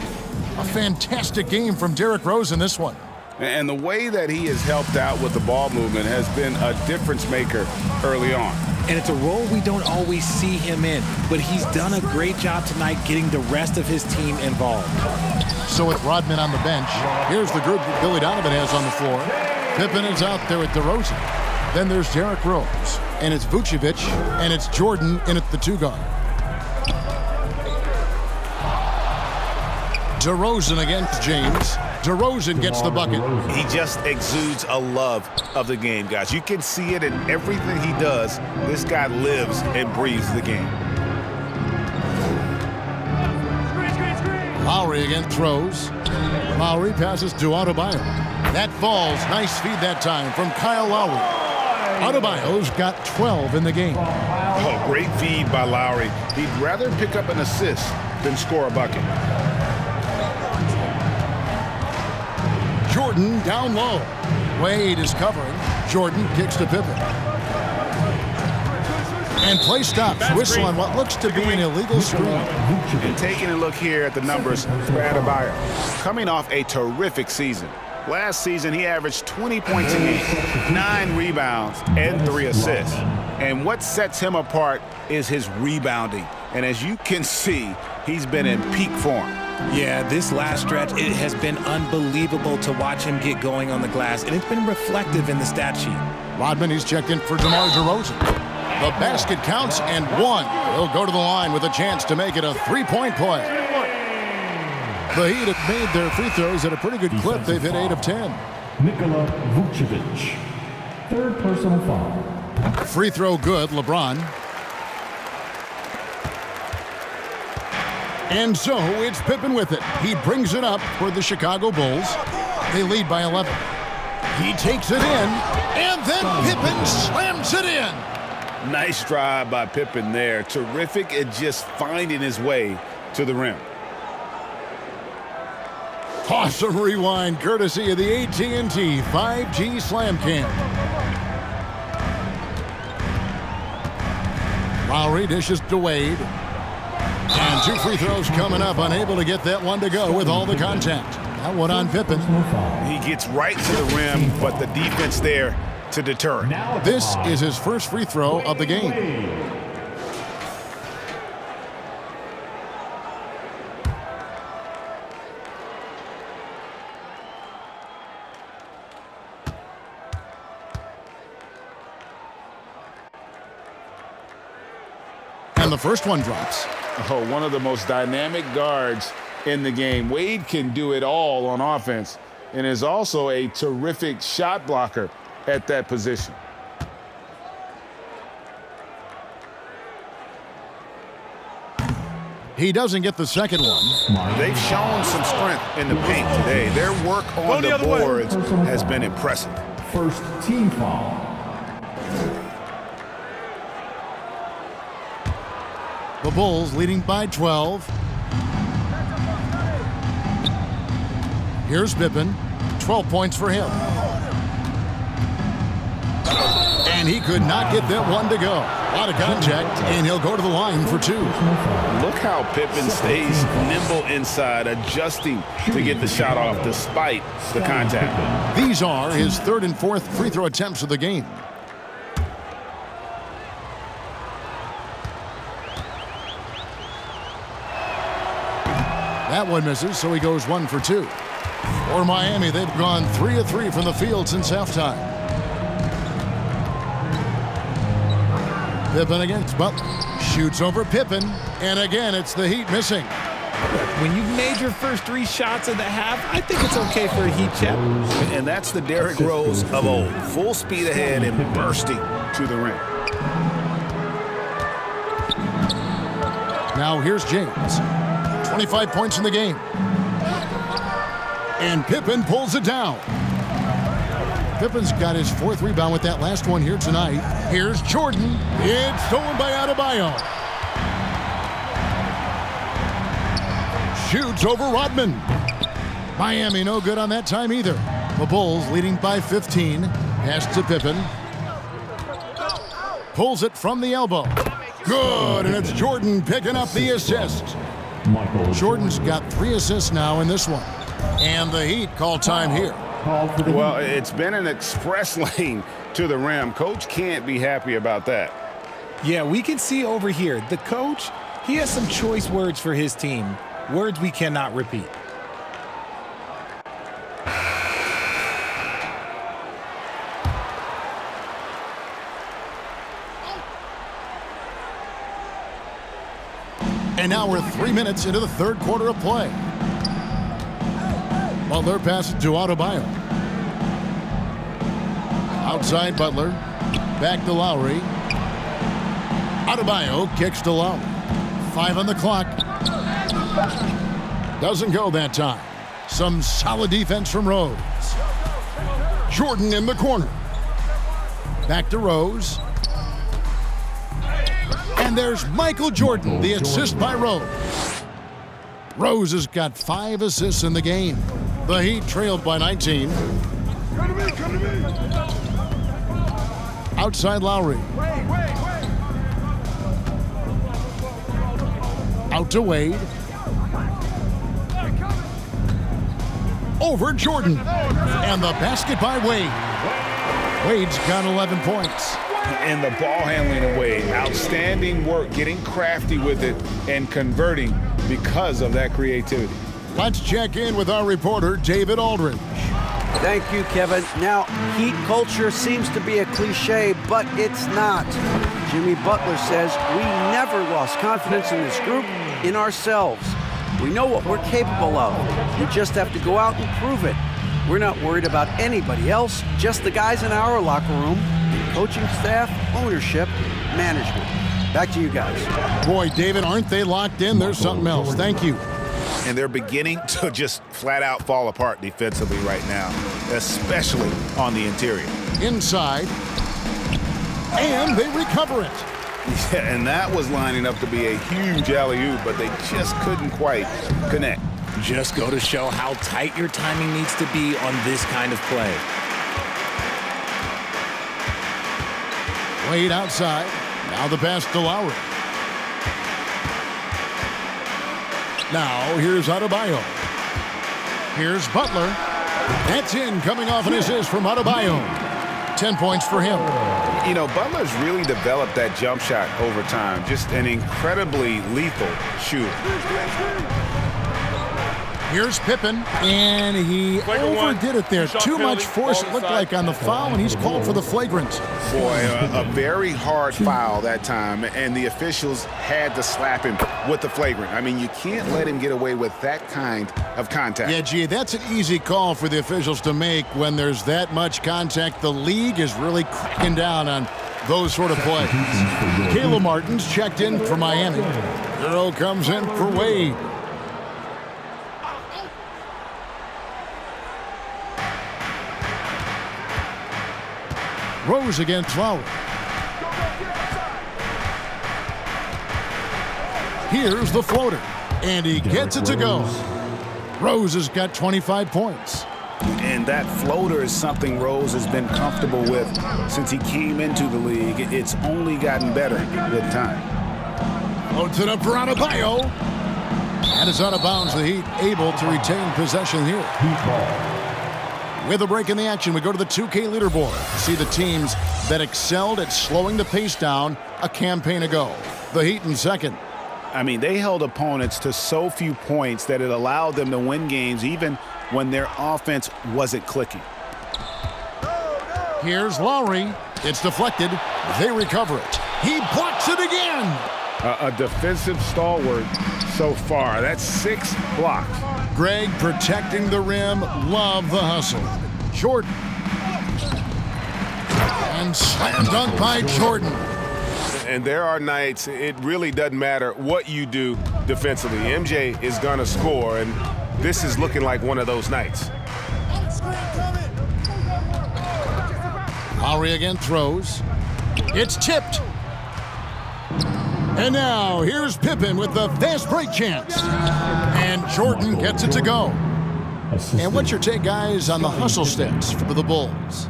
A fantastic game from Derrick Rose in this one. And the way that he has helped out with the ball movement has been a difference maker early on. And it's a role we don't always see him in, but he's done a great job tonight getting the rest of his team involved. So with Rodman on the bench, here's the group that Billy Donovan has on the floor. Pippen is out there at DeRozan. Then there's Derrick Rose, and it's Vucevic, and it's Jordan in at the 2 guard. DeRozan against James. DeRozan gets the bucket. He just exudes a love of the game, guys. You can see it in everything he does. This guy lives and breathes the game. Lowry against Rose. Lowry passes to Adebayo. That falls. Nice feed that time from Kyle Lowry. Adebayo's got 12 in the game. Oh, great feed by Lowry. He'd rather pick up an assist than score a bucket. Jordan down low. Wade is covering. Jordan kicks to Pippen. And play stops. Whistle on what looks to be an illegal screen. And taking a look here at the numbers for Adebayo. Coming off a terrific season. Last season, he averaged 20 points a game, 9 rebounds, and 3 assists. And what sets him apart is his rebounding. And as you can see, he's been in peak form. Yeah, this last stretch, it has been unbelievable to watch him get going on the glass, and it's been reflective in the stat sheet. Rodman, he's checked in for DeMar DeRozan. The basket counts and one. He'll go to the line with a chance to make it a three-point play. The Heat have made their free throws at a pretty good clip. They've hit 8 of 10. Nikola Vucevic, third personal foul. Free throw good, LeBron. And so it's Pippen with it. He brings it up for the Chicago Bulls. They lead by 11. He takes it in, and then Pippen slams it in. Nice drive by Pippen there. Terrific at just finding his way to the rim. Awesome rewind, courtesy of the AT&T 5G Slam Cam. Lowry dishes to Wade. And 2 free throws coming up, unable to get that one to go with all the contact. That one on Pippen. He gets right to the rim, but the defense there to deter it. This is his first free throw of the game. And the first one drops. Oh, one of the most dynamic guards in the game. Wade can do it all on offense and is also a terrific shot blocker at that position. He doesn't get the second one. They've shown some strength in the paint today. Their work on the boards has been impressive. First team foul. The Bulls leading by 12. Here's Pippen. 12 points for him. And he could not get that one to go. A lot of contact, and he'll go to the line for 2. Look how Pippen stays nimble inside, adjusting to get the shot off despite the contact. These are his 3rd and 4th free throw attempts of the game. That one misses, so he goes 1 for 2. For Miami, they've gone 3 of 3 from the field since halftime. Pippen against Butler. Shoots over Pippen, and again, it's the Heat missing. When you've made your first 3 shots of the half, I think it's okay for a Heat check. And that's the Derrick Rose of old. Full speed ahead and bursting to the rim. Now here's James. 25 points in the game. And Pippen pulls it down. Pippen's got his 4th rebound with that last one here tonight. Here's Jordan. It's stolen by Adebayo. Shoots over Rodman. Miami no good on that time either. The Bulls leading by 15. Pass to Pippen. Pulls it from the elbow. Good, and it's Jordan picking up the assist. Jordan's got 3 assists now in this one. And the Heat call time here. Well, it's been an express lane to the rim. Coach can't be happy about that. Yeah, we can see over here, the coach, he has some choice words for his team. Words we cannot repeat. And now we're 3 minutes into the 3rd quarter of play. Butler passes to Adebayo. Outside Butler. Back to Lowry. Adebayo kicks to Lowry. 5 on the clock. Doesn't go that time. Some solid defense from Rose. Jordan in the corner. Back to Rose. And there's Michael Jordan, the assist by Rose. Rose has got 5 assists in the game. The Heat trailed by 19. Outside Lowry. Out to Wade. Over Jordan. And the basket by Wade. Wade's got 11 points. And the ball handling of Wade. Outstanding work getting crafty with it and converting because of that creativity. Let's check in with our reporter, David Aldridge. Thank you, Kevin. Now, heat culture seems to be a cliche, but it's not. Jimmy Butler says we never lost confidence in this group, in ourselves. We know what we're capable of. We just have to go out and prove it. We're not worried about anybody else, just the guys in our locker room, coaching staff, ownership, management. Back to you guys. Boy, David, aren't they locked in? There's something else. Thank you. And they're beginning to just flat out fall apart defensively right now, especially on the interior. Inside. And they recover it. Yeah, and that was lining up to be a huge alley-oop, but they just couldn't quite connect. Just go to show how tight your timing needs to be on this kind of play. Wade outside. Now the pass to Lowry. Now here's Adebayo. Here's Butler. That's in, coming off an assist from Adebayo. 10 points for him. You know, Butler's really developed that jump shot over time. Just an incredibly lethal shooter. Here's Pippen, and he overdid it there. Too much force, it looked like, on the foul, and he's called for the flagrant. Boy, a very hard foul that time, and the officials had to slap him with the flagrant. I mean, you can't let him get away with that kind of contact. Yeah, gee, that's an easy call for the officials to make when there's that much contact. The league is really cracking down on those sort of plays. Caleb Martin's checked in for Miami. Earl comes in for Wade. Rose against Lowry. Here's the floater, and he gets it to go. Rose has got 25 points. And that floater is something Rose has been comfortable with since he came into the league. It's only gotten better with time. Loads it up for Adebayo. And it's out of bounds. The Heat able to retain possession here. With a break in the action, we go to the 2K leaderboard. See the teams that excelled at slowing the pace down a campaign ago. The Heat in second. I mean, they held opponents to so few points that it allowed them to win games even when their offense wasn't clicking. Here's Lowry. It's deflected. They recover it. He blocks it again. A defensive stalwart so far. That's 6 blocks. Greg protecting the rim. Love the hustle. Jordan. And slam dunk by Jordan. And there are nights it really doesn't matter what you do defensively. MJ is going to score, and this is looking like one of those nights. Lowry again throws. It's tipped. And now here's Pippen with the fast break chance. And Jordan gets it to go. And what's your take, guys, on the hustle steps for the Bulls?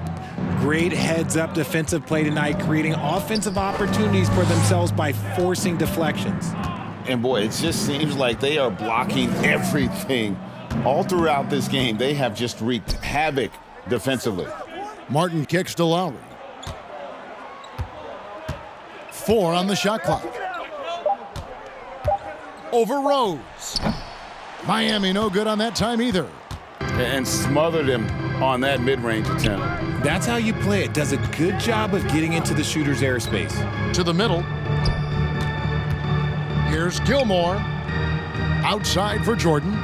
Great heads-up defensive play tonight, creating offensive opportunities for themselves by forcing deflections. And boy, it just seems like they are blocking everything. All throughout this game, they have just wreaked havoc defensively. Martin kicks to Lowry. 4 on the shot clock. Over Rose. Miami no good on that time either. And smothered him on that mid-range attempt. That's how you play it. Does a good job of getting into the shooter's airspace. To the middle. Here's Gilmore. Outside for Jordan.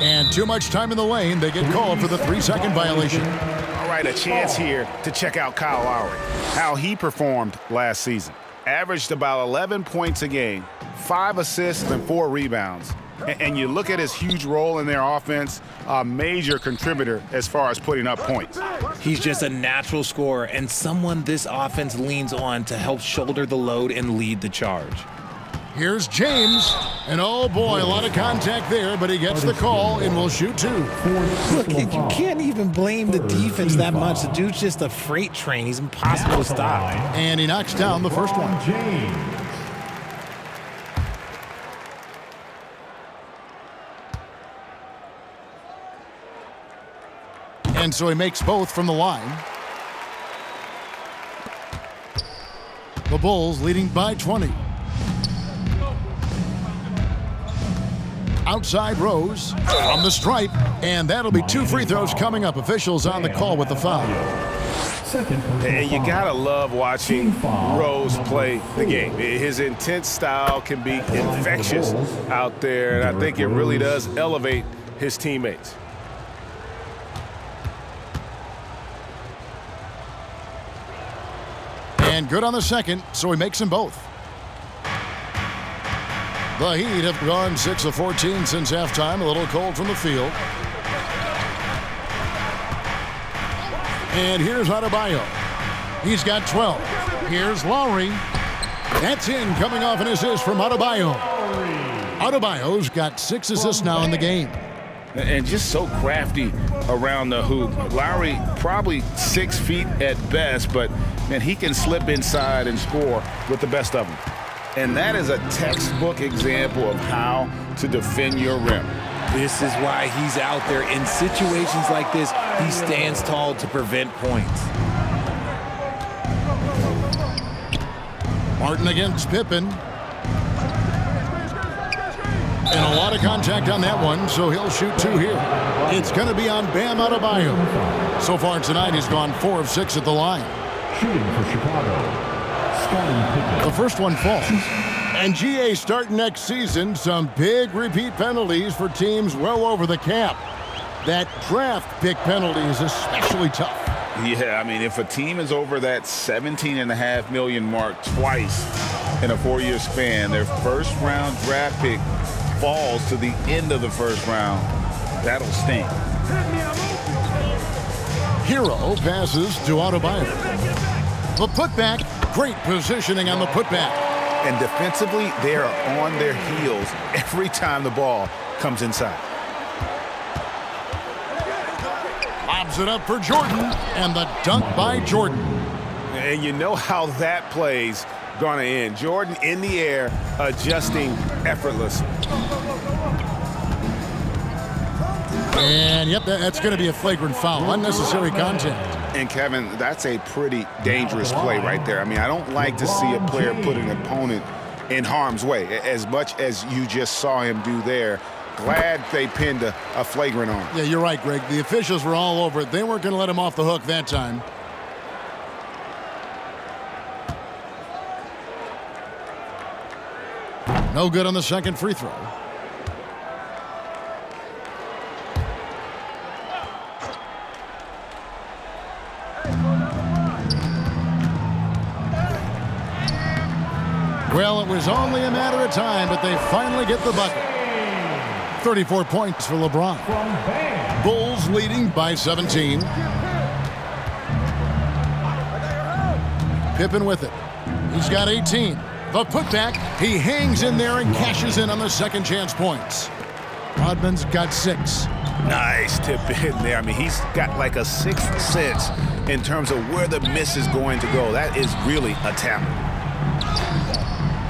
And too much time in the lane. They get called for the 3-second violation. All right, a chance here to check out Kyle Lowry. How he performed last season. Averaged about 11 points a game, 5 assists and 4 rebounds. And you look at his huge role in their offense, a major contributor as far as putting up points. He's just a natural scorer and someone this offense leans on to help shoulder the load and lead the charge. Here's James. And oh boy, a lot of contact there, but he gets the call and will shoot 2. Look, you can't even blame the defense that much. The dude's just a freight train. He's impossible to stop. And he knocks down the first one. And so he makes both from the line. The Bulls leading by 20. Outside Rose from the stripe, and that'll be 2 free throws coming up. Officials on the call with the foul. And you gotta love watching Rose play the game. His intense style can be infectious out there, and I think it really does elevate his teammates. And good on the second, so he makes them both. The Heat have gone 6 of 14 since halftime. A little cold from the field. And here's Adebayo. He's got 12. Here's Lowry. That's in, coming off an assist from Adebayo. Adebayo's got 6 assists now in the game. And just so crafty around the hoop. Lowry probably 6 feet at best, but man, he can slip inside and score with the best of them. And that is a textbook example of how to defend your rim. This is why he's out there. In situations like this, he stands tall to prevent points. Martin against Pippen. And a lot of contact on that one, so he'll shoot 2 here. It's going to be on Bam Adebayo. So far tonight, he's gone 4 of 6 at the line. Shooting for Chicago. The first one falls. And GA starting next season, some big repeat penalties for teams well over the cap. That draft pick penalty is especially tough. Yeah, I mean, if a team is over that $17.5 million mark twice in a 4-year span, their first-round draft pick falls to the end of the first round. That'll stink. Hero passes to Adebayo. The putback, great positioning on the putback. And defensively, they are on their heels every time the ball comes inside. Lobs it up for Jordan, and the dunk by Jordan. And you know how that play's gonna end. Jordan in the air, adjusting effortlessly. And yep, that's going to be a flagrant foul. Unnecessary contact. And Kevin, that's a pretty dangerous play right there. I mean, I don't like to see a player put an opponent in harm's way as much as you just saw him do there. Glad they pinned a flagrant on him. Yeah, you're right, Greg. The officials were all over it. They weren't going to let him off the hook that time. No good on the second free throw. Well, it was only a matter of time, but they finally get the bucket. 34 points for LeBron. Bulls leading by 17. Pippen with it. He's got 18. The putback, he hangs in there and cashes in on the second chance points. Rodman's got 6. Nice tip in there. I mean, he's got like a sixth sense in terms of where the miss is going to go. That is really a talent.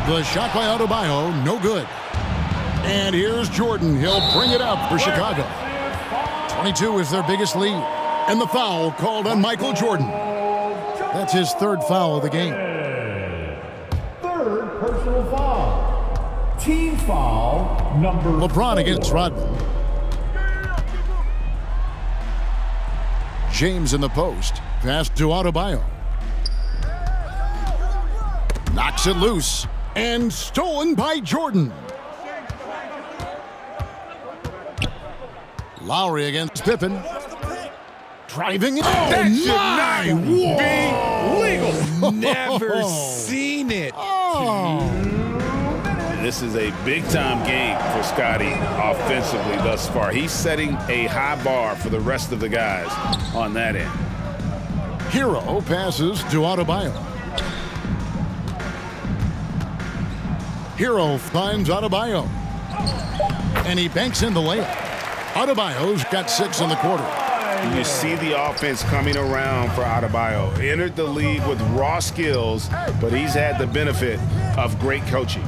The shot by Adebayo, no good. And here's Jordan. He'll bring it up for Chicago. 22 is their biggest lead. And the foul called on Michael Jordan. That's his 3rd foul of the game. 3rd personal foul. Team foul number LeBron 4. against Rodman. James in the post. Pass to Adebayo. Knocks it loose. And stolen by Jordan. Lowry against Pippen. Driving it. That Oh, should my! not be legal. Never seen it. This is a big-time game for Scotty offensively thus far. He's setting a high bar for the rest of the guys on that end. Hero passes to Adebayo. Hero finds Adebayo. And he banks in the layup. Adebayo's got 6 in the quarter. You see the offense coming around for Adebayo. Entered the league with raw skills, but he's had the benefit of great coaching.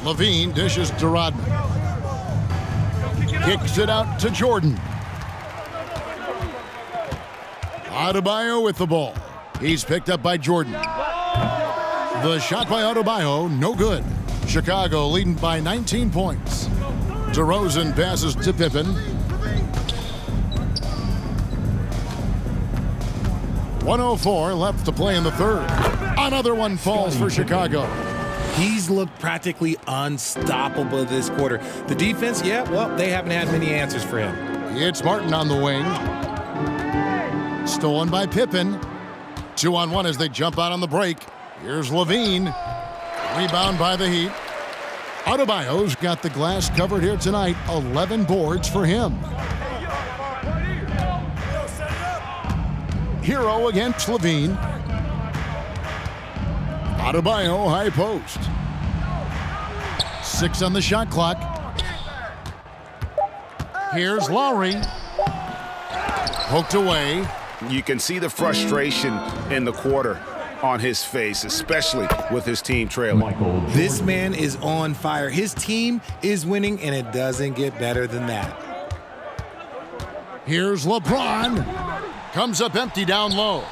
Levine dishes to Rodman. Kicks it out to Jordan. Adebayo with the ball. He's picked up by Jordan. The shot by Adebayo, no good. Chicago leading by 19 points. DeRozan passes to Pippen. 1:04 left to play in the third. Another one falls for Chicago. He's looked practically unstoppable this quarter. The defense, yeah, well, they haven't had many answers for him. It's Martin on the wing. Stolen by Pippen. 2-on-1 as they jump out on the break. Here's Levine. Rebound by the Heat. Adebayo's got the glass covered here tonight. 11 boards for him. Hero against Levine. Adebayo high post. 6 on the shot clock. Here's Lowry. Poked away. You can see the frustration in the quarter on his face, especially with his team trailing. This man is on fire. His team is winning, and it doesn't get better than that. Here's LeBron. Comes up empty down low.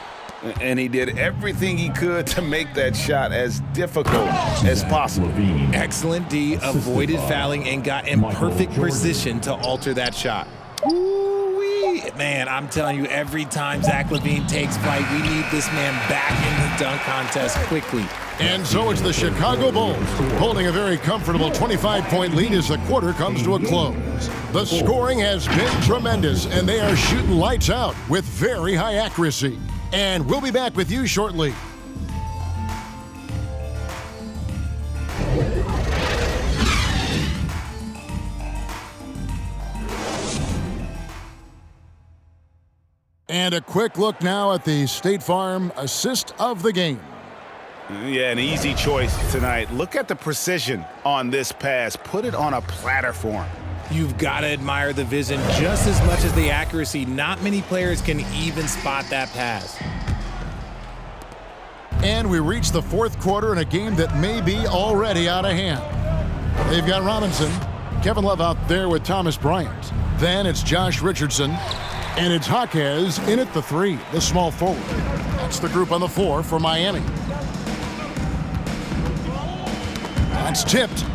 And he did everything he could to make that shot as difficult as possible. Excellent D, avoided fouling, and got in perfect position to alter that shot. Ooh-wee. Man, I'm telling you, every time Zach LaVine takes flight, we need this man back in the dunk contest quickly. And so it's the Chicago Bulls holding a very comfortable 25-point lead as the quarter comes to a close. The scoring has been tremendous, and they are shooting lights out with very high accuracy. And we'll be back with you shortly. And a quick look now at the State Farm assist of the game. Yeah, an easy choice tonight. Look at the precision on this pass. Put it on a platter for him. You've got to admire the vision just as much as the accuracy. Not many players can even spot that pass. And we reach the fourth quarter in a game that may be already out of hand. They've got Robinson, Kevin Love out there with Thomas Bryant. Then it's Josh Richardson, and it's Jaquez in at the 3, the small forward. That's the group on the floor for Miami. That's tipped.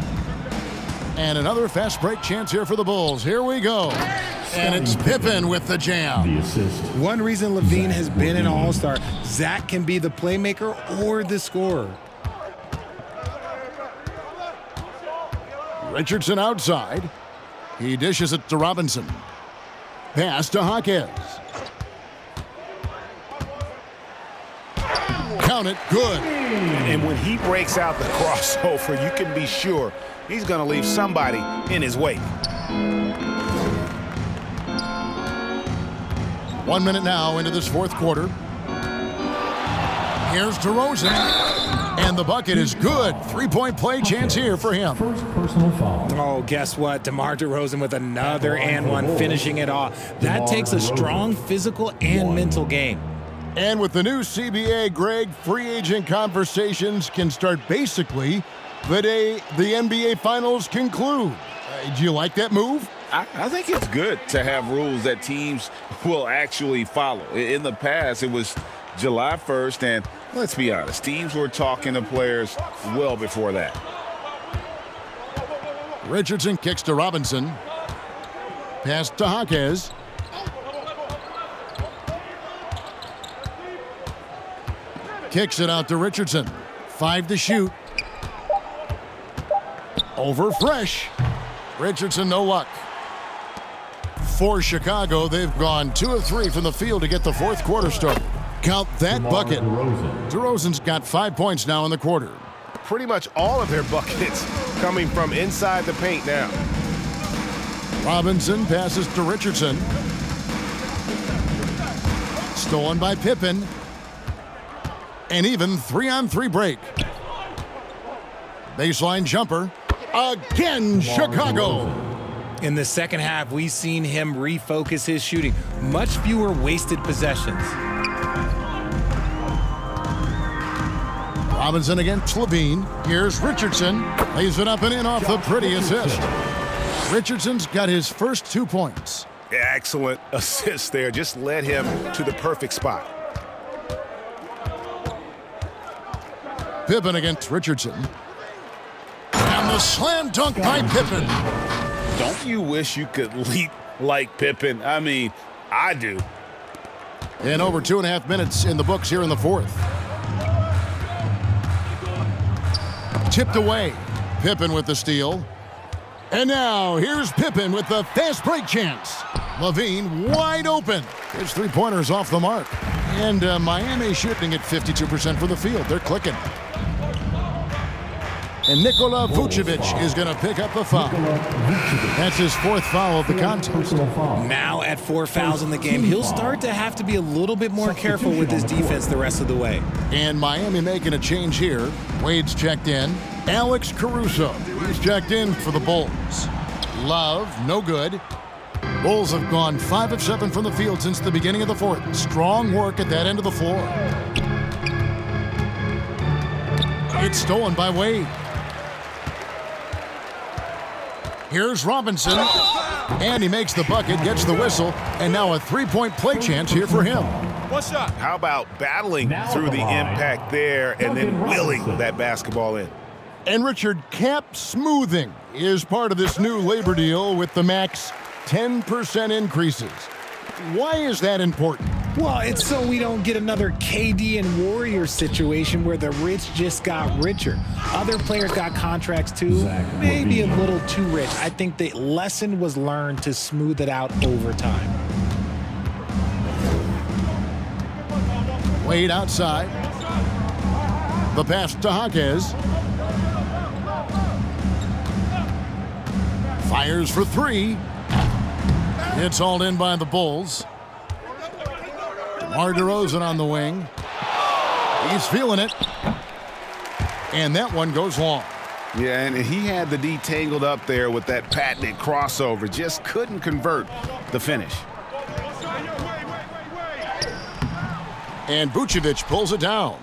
And another fast break chance here for the Bulls. Here we go. And it's Pippen with the jam. One reason Levine has been an all-star, Zach can be the playmaker or the scorer. Richardson outside. He dishes it to Robinson. Pass to Jaquez. Count it, good. And when he breaks out the crossover, you can be sure he's going to leave somebody in his wake. 1 minute now into this fourth quarter. Here's DeRozan, and the bucket is good. 3-point play chance here for him. First personal foul. Oh, guess what? DeMar DeRozan with another and one, finishing it off. That takes a strong physical and mental game. And with the new CBA, Greg, free agent conversations can start basically the day the NBA Finals conclude. Do you like that move? I think it's good to have rules that teams will actually follow. In the past, it was July 1st, and let's be honest, teams were talking to players well before that. Richardson kicks to Robinson. Pass to Jaquez. Kicks it out to Richardson. 5 to shoot. Over Fresh. Richardson, no luck. For Chicago, they've gone 2 of 3 from the field to get the fourth quarter started. Count that bucket. DeRozan's got 5 points now in the quarter. Pretty much all of their buckets coming from inside the paint now. Robinson passes to Richardson. Stolen by Pippen. And even 3-on-3 break. Baseline jumper. Again, Chicago. In the second half, we've seen him refocus his shooting. Much fewer wasted possessions. Robinson against Levine. Here's Richardson. Lays it up and in off the pretty assist. Richardson's got his first 2 points. Excellent assist there. Just led him to the perfect spot. Pippen against Richardson. And the slam dunk by Pippen. Don't you wish you could leap like Pippen? I mean, I do. And over 2.5 minutes in the books here in the fourth. Tipped away. Pippen with the steal. And now here's Pippen with the fast break chance. Levine wide open. His three-pointers off the mark. And Miami shooting at 52% for the field. They're clicking. And Nikola Vucevic is going to pick up the foul. That's his fourth foul of the contest. Now at 4 fouls in the game, he'll start to have to be a little bit more careful with his defense the rest of the way. And Miami making a change here. Wade's checked in. Alex Caruso, he's checked in for the Bulls. Love, no good. Bulls have gone 5 of 7 from the field since the beginning of the fourth. Strong work at that end of the floor. It's stolen by Wade. Here's Robinson, and he makes the bucket, gets the whistle, and now a three-point play chance here for him. One shot. How about battling through the impact there and then willing that basketball in? And Richard, cap smoothing is part of this new labor deal with the max 10% increases. Why is that important? Well, it's so we don't get another KD and Warriors situation where the rich just got richer. Other players got contracts too, maybe a little too rich. I think the lesson was learned to smooth it out over time. Wade outside. The pass to Jaquez. Fires for three. It's hauled in by the Bulls. DeMar DeRozan on the wing. He's feeling it. And that one goes long. Yeah, and he had the D tangled up there with that patented crossover. Just couldn't convert the finish. And Vucevic pulls it down.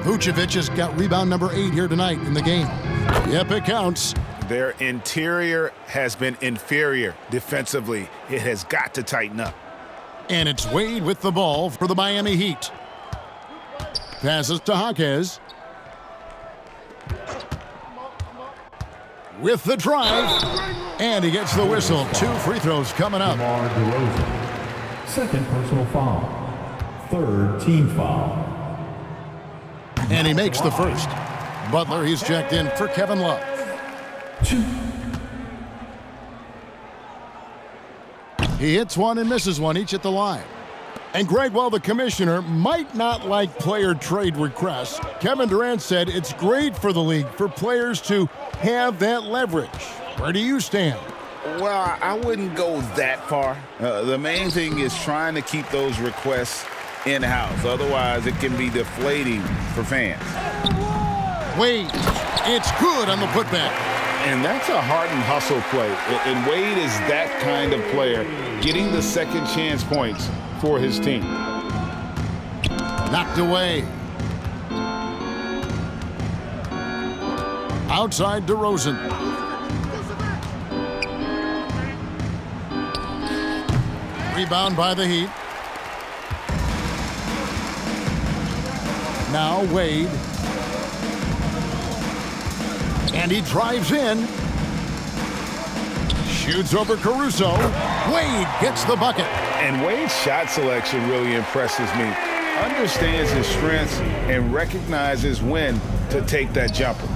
Vucevic has got rebound number 8 here tonight in the game. Yep, it counts. Their interior has been inferior defensively. It has got to tighten up. And it's Wade with the ball for the Miami Heat. Passes to Jaquez. With the drive. And he gets the whistle. 2 free throws coming up. DeMar DeRozan. Second personal foul. Third team foul. And he makes the first. Butler, he's checked in for Kevin Love. 2. He hits one and misses one, each at the line. And Greg, while the commissioner might not like player trade requests, Kevin Durant said it's great for the league for players to have that leverage. Where do you stand? Well, I wouldn't go that far. The main thing is trying to keep those requests in-house. Otherwise, it can be deflating for fans. Wade, it's good on the putback. And that's a heart and hustle play. And Wade is that kind of player, getting the second chance points for his team. Knocked away. Outside DeRozan. Rebound by the Heat. Now Wade. And he drives in. Shoots over Caruso. Wade gets the bucket. And Wade's shot selection really impresses me. Understands his strengths and recognizes when to take that jumper.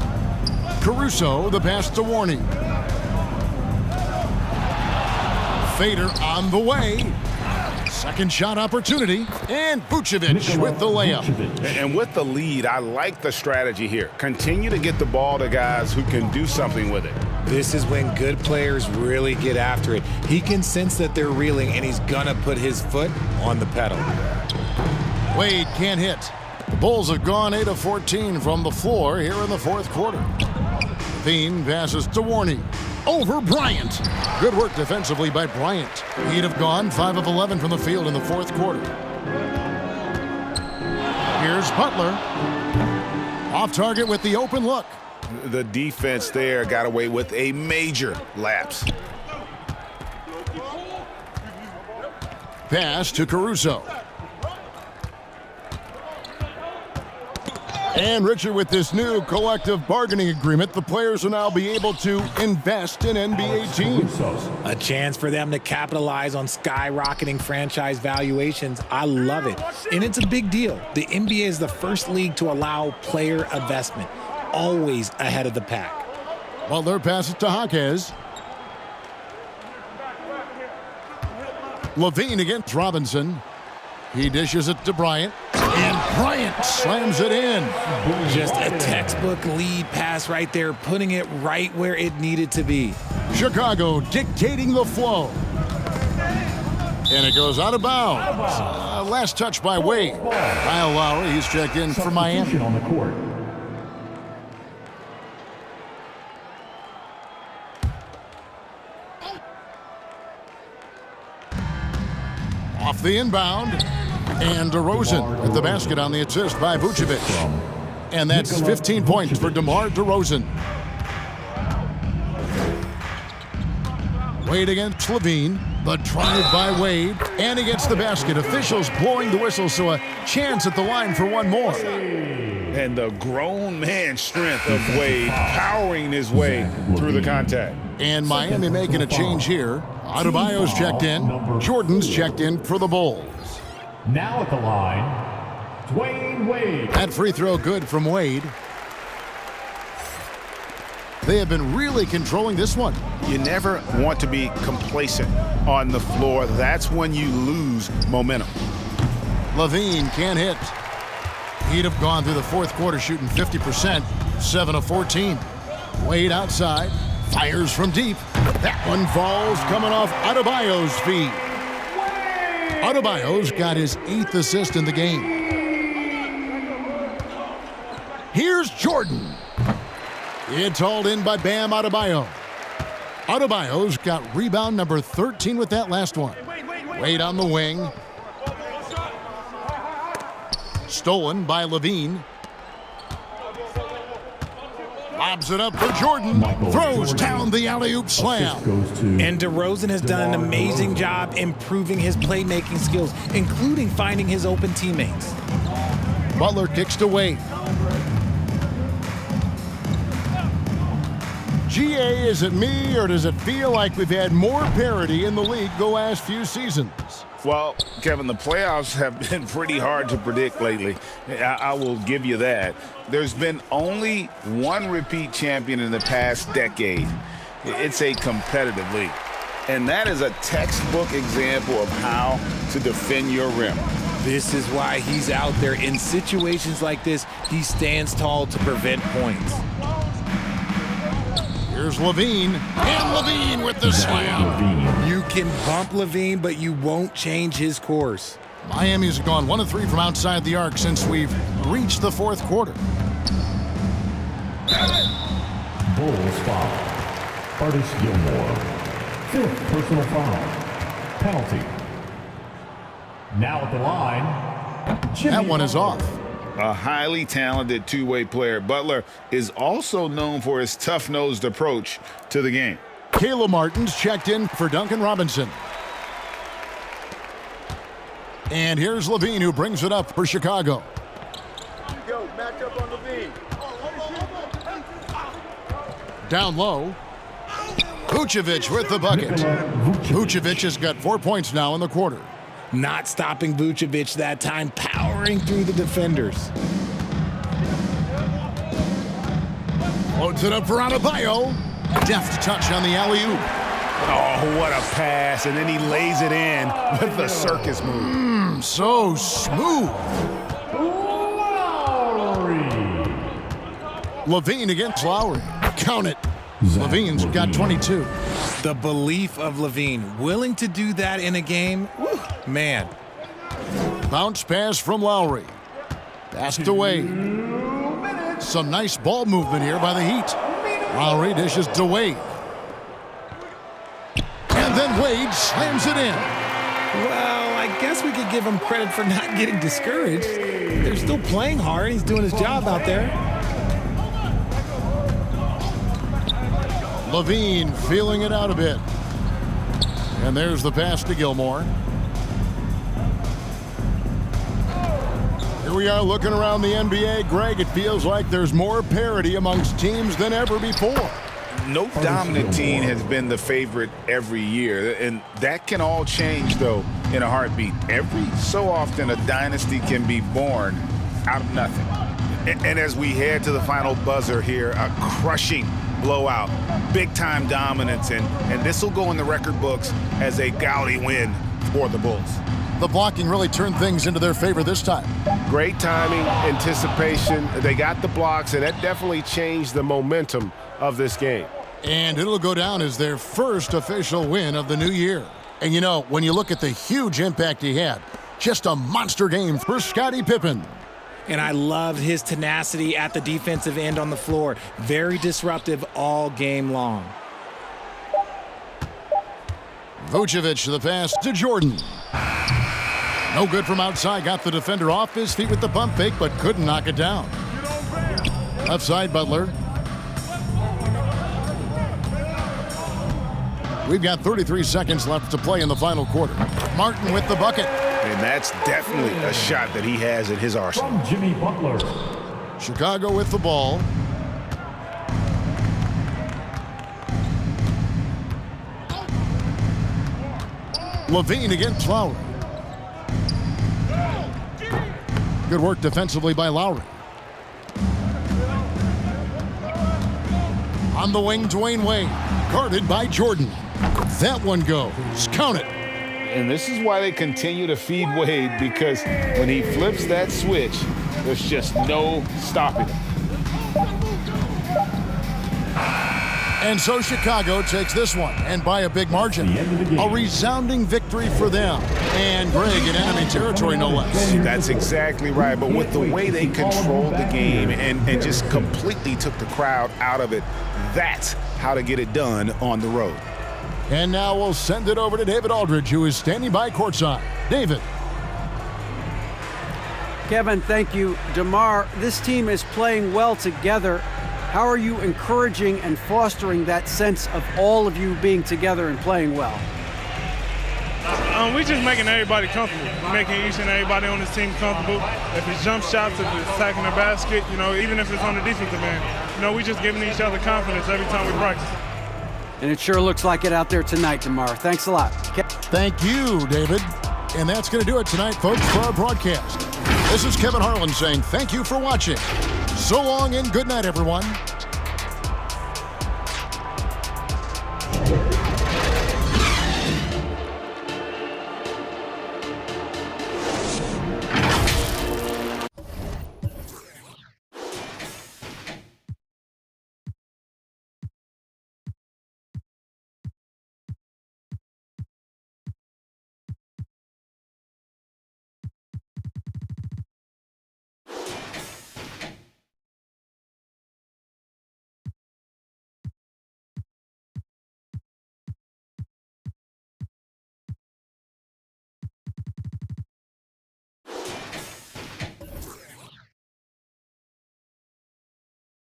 Caruso, the pass to Warney. Fader on the way. Second shot opportunity. And Vucevic with the layup. And with the lead, I like the strategy here. Continue to get the ball to guys who can do something with it. This is when good players really get after it. He can sense that they're reeling, and he's gonna put his foot on the pedal. Wade can't hit. The Bulls have gone 8 of 14 from the floor here in the fourth quarter. Levine passes to Warney. Over Bryant. Good work defensively by Bryant. He'd have gone 5 of 11 from the field in the fourth quarter. Here's Butler. Off target with the open look. The defense there got away with a major lapse. Pass to Caruso. And Richard, with this new collective bargaining agreement, the players will now be able to invest in NBA teams. A chance for them to capitalize on skyrocketing franchise valuations. I love it. And it's a big deal. The NBA is the first league to allow player investment, always ahead of the pack. Butler passes to Jaquez. Levine against Robinson. He dishes it to Bryant. And Bryant slams it in. Just a textbook lead pass right there, putting it right where it needed to be. Chicago dictating the flow. And it goes out of bounds. Last touch by Wade. Kyle Lowry, he's checked in for Miami. On the court. Off the inbound. And DeRozan at the basket on the assist by Vucevic. And that's 15 points for DeMar DeRozan. Wade against Levine. The drive by Wade. And against the basket. Officials blowing the whistle, so a chance at the line for one more. And the grown man strength of Wade powering his way through the contact. And Miami making a change here. Adebayo's checked in. Jordan's checked in for the Bulls. Now at the line, Dwayne Wade. That free throw good from Wade. They have been really controlling this one. You never want to be complacent on the floor. That's when you lose momentum. Levine can't hit. He'd have gone through the fourth quarter shooting 50%, 7 of 14. Wade outside, fires from deep. That one falls coming off Adebayo's feet. Adebayo's got his 8th assist in the game. Here's Jordan. It's hauled in by Bam Adebayo. Adebayo's got rebound number 13 with that last one. Wade on the wing. Stolen by Levine. Lobs it up for Jordan. Throws down the alley-oop slam. And DeRozan has done an amazing job improving his playmaking skills, including finding his open teammates. Butler kicks to Wade. GA, is it me, or does it feel like we've had more parity in the league the last few seasons? Well, Kevin, the playoffs have been pretty hard to predict lately. I will give you that. There's been only one repeat champion in the past decade. It's a competitive league. And that is a textbook example of how to defend your rim. This is why he's out there. In situations like this, he stands tall to prevent points. Here's Levine, and Levine with the slam. You can bump Levine, but you won't change his course. Miami's gone 1 of 3 from outside the arc since we've reached the fourth quarter. Bulls foul. Artis Gilmore. 5th personal foul. Penalty. Now at the line, Jimmy that one is off. A highly talented two-way player. Butler is also known for his tough-nosed approach to the game. Caleb Martin's checked in for Duncan Robinson. And here's Levine, who brings it up for Chicago. Yo, match up on Levine. Down low. Vucevic with the bucket. Vucevic has got 4 points now in the quarter. Not stopping Vucevic that time, powering through the defenders. Loads it up for Adebayo. Deft touch on the alley-oop. Oh, what a pass, and then he lays it in with the circus move. So smooth. Lowry. Levine against Lowry. Count it. Levine's got 22. The belief of Levine, willing to do that in a game, whew, man. Bounce pass from Lowry. Passed away. Some nice ball movement here by the Heat. Lowry dishes to Wade. And then Wade slams it in. Well, I guess we could give him credit for not getting discouraged. They're still playing hard. He's doing his job out there. Levine feeling it out a bit. And there's the pass to Gilmore. Here we are looking around the NBA. Greg, it feels like there's more parity amongst teams than ever before. No dominant team has been the favorite every year, and that can all change, though, in a heartbeat. Every so often, a dynasty can be born out of nothing. And as we head to the final buzzer here, a crushing blowout, big-time dominance, and this will go in the record books as a gaudy win for the Bulls. The blocking really turned things into their favor this time. Great timing, anticipation. They got the blocks, and that definitely changed the momentum of this game. And it'll go down as their first official win of the new year. And you know, when you look at the huge impact he had, just a monster game for Scottie Pippen. And I loved his tenacity at the defensive end on the floor. Very disruptive all game long. Vucevic, the pass to Jordan. No good from outside. Got the defender off his feet with the pump fake, but couldn't knock it down. Left side, Butler. We've got 33 seconds left to play in the final quarter. Martin with the bucket. And that's definitely a shot that he has in his arsenal. From Jimmy Butler. Chicago with the ball. Levine against Lowry. Good work defensively by Lowry. On the wing, Dwayne Wade. Guarded by Jordan. That one goes. Count it. And this is why they continue to feed Wade, because when he flips that switch, there's just no stopping him. And so Chicago takes this one, and by a big margin. A resounding victory for them. And Greg in enemy territory, no less. That's exactly right. But with the way they controlled the game and just completely took the crowd out of it, that's how to get it done on the road. And now we'll send it over to David Aldridge, who is standing by courtside. David. Kevin, thank you. DeMar, this team is playing well together. How are you encouraging and fostering that sense of all of you being together and playing well? We're just making everybody comfortable, making each and everybody on this team comfortable. If it's jump shots, if it's attacking the basket, even if it's on the defensive end, we just giving each other confidence every time we practice. And it sure looks like it out there tonight, DeMar. Thanks a lot. Thank you, David. And that's going to do it tonight, folks, for our broadcast. This is Kevin Harlan saying thank you for watching. So long and good night, everyone.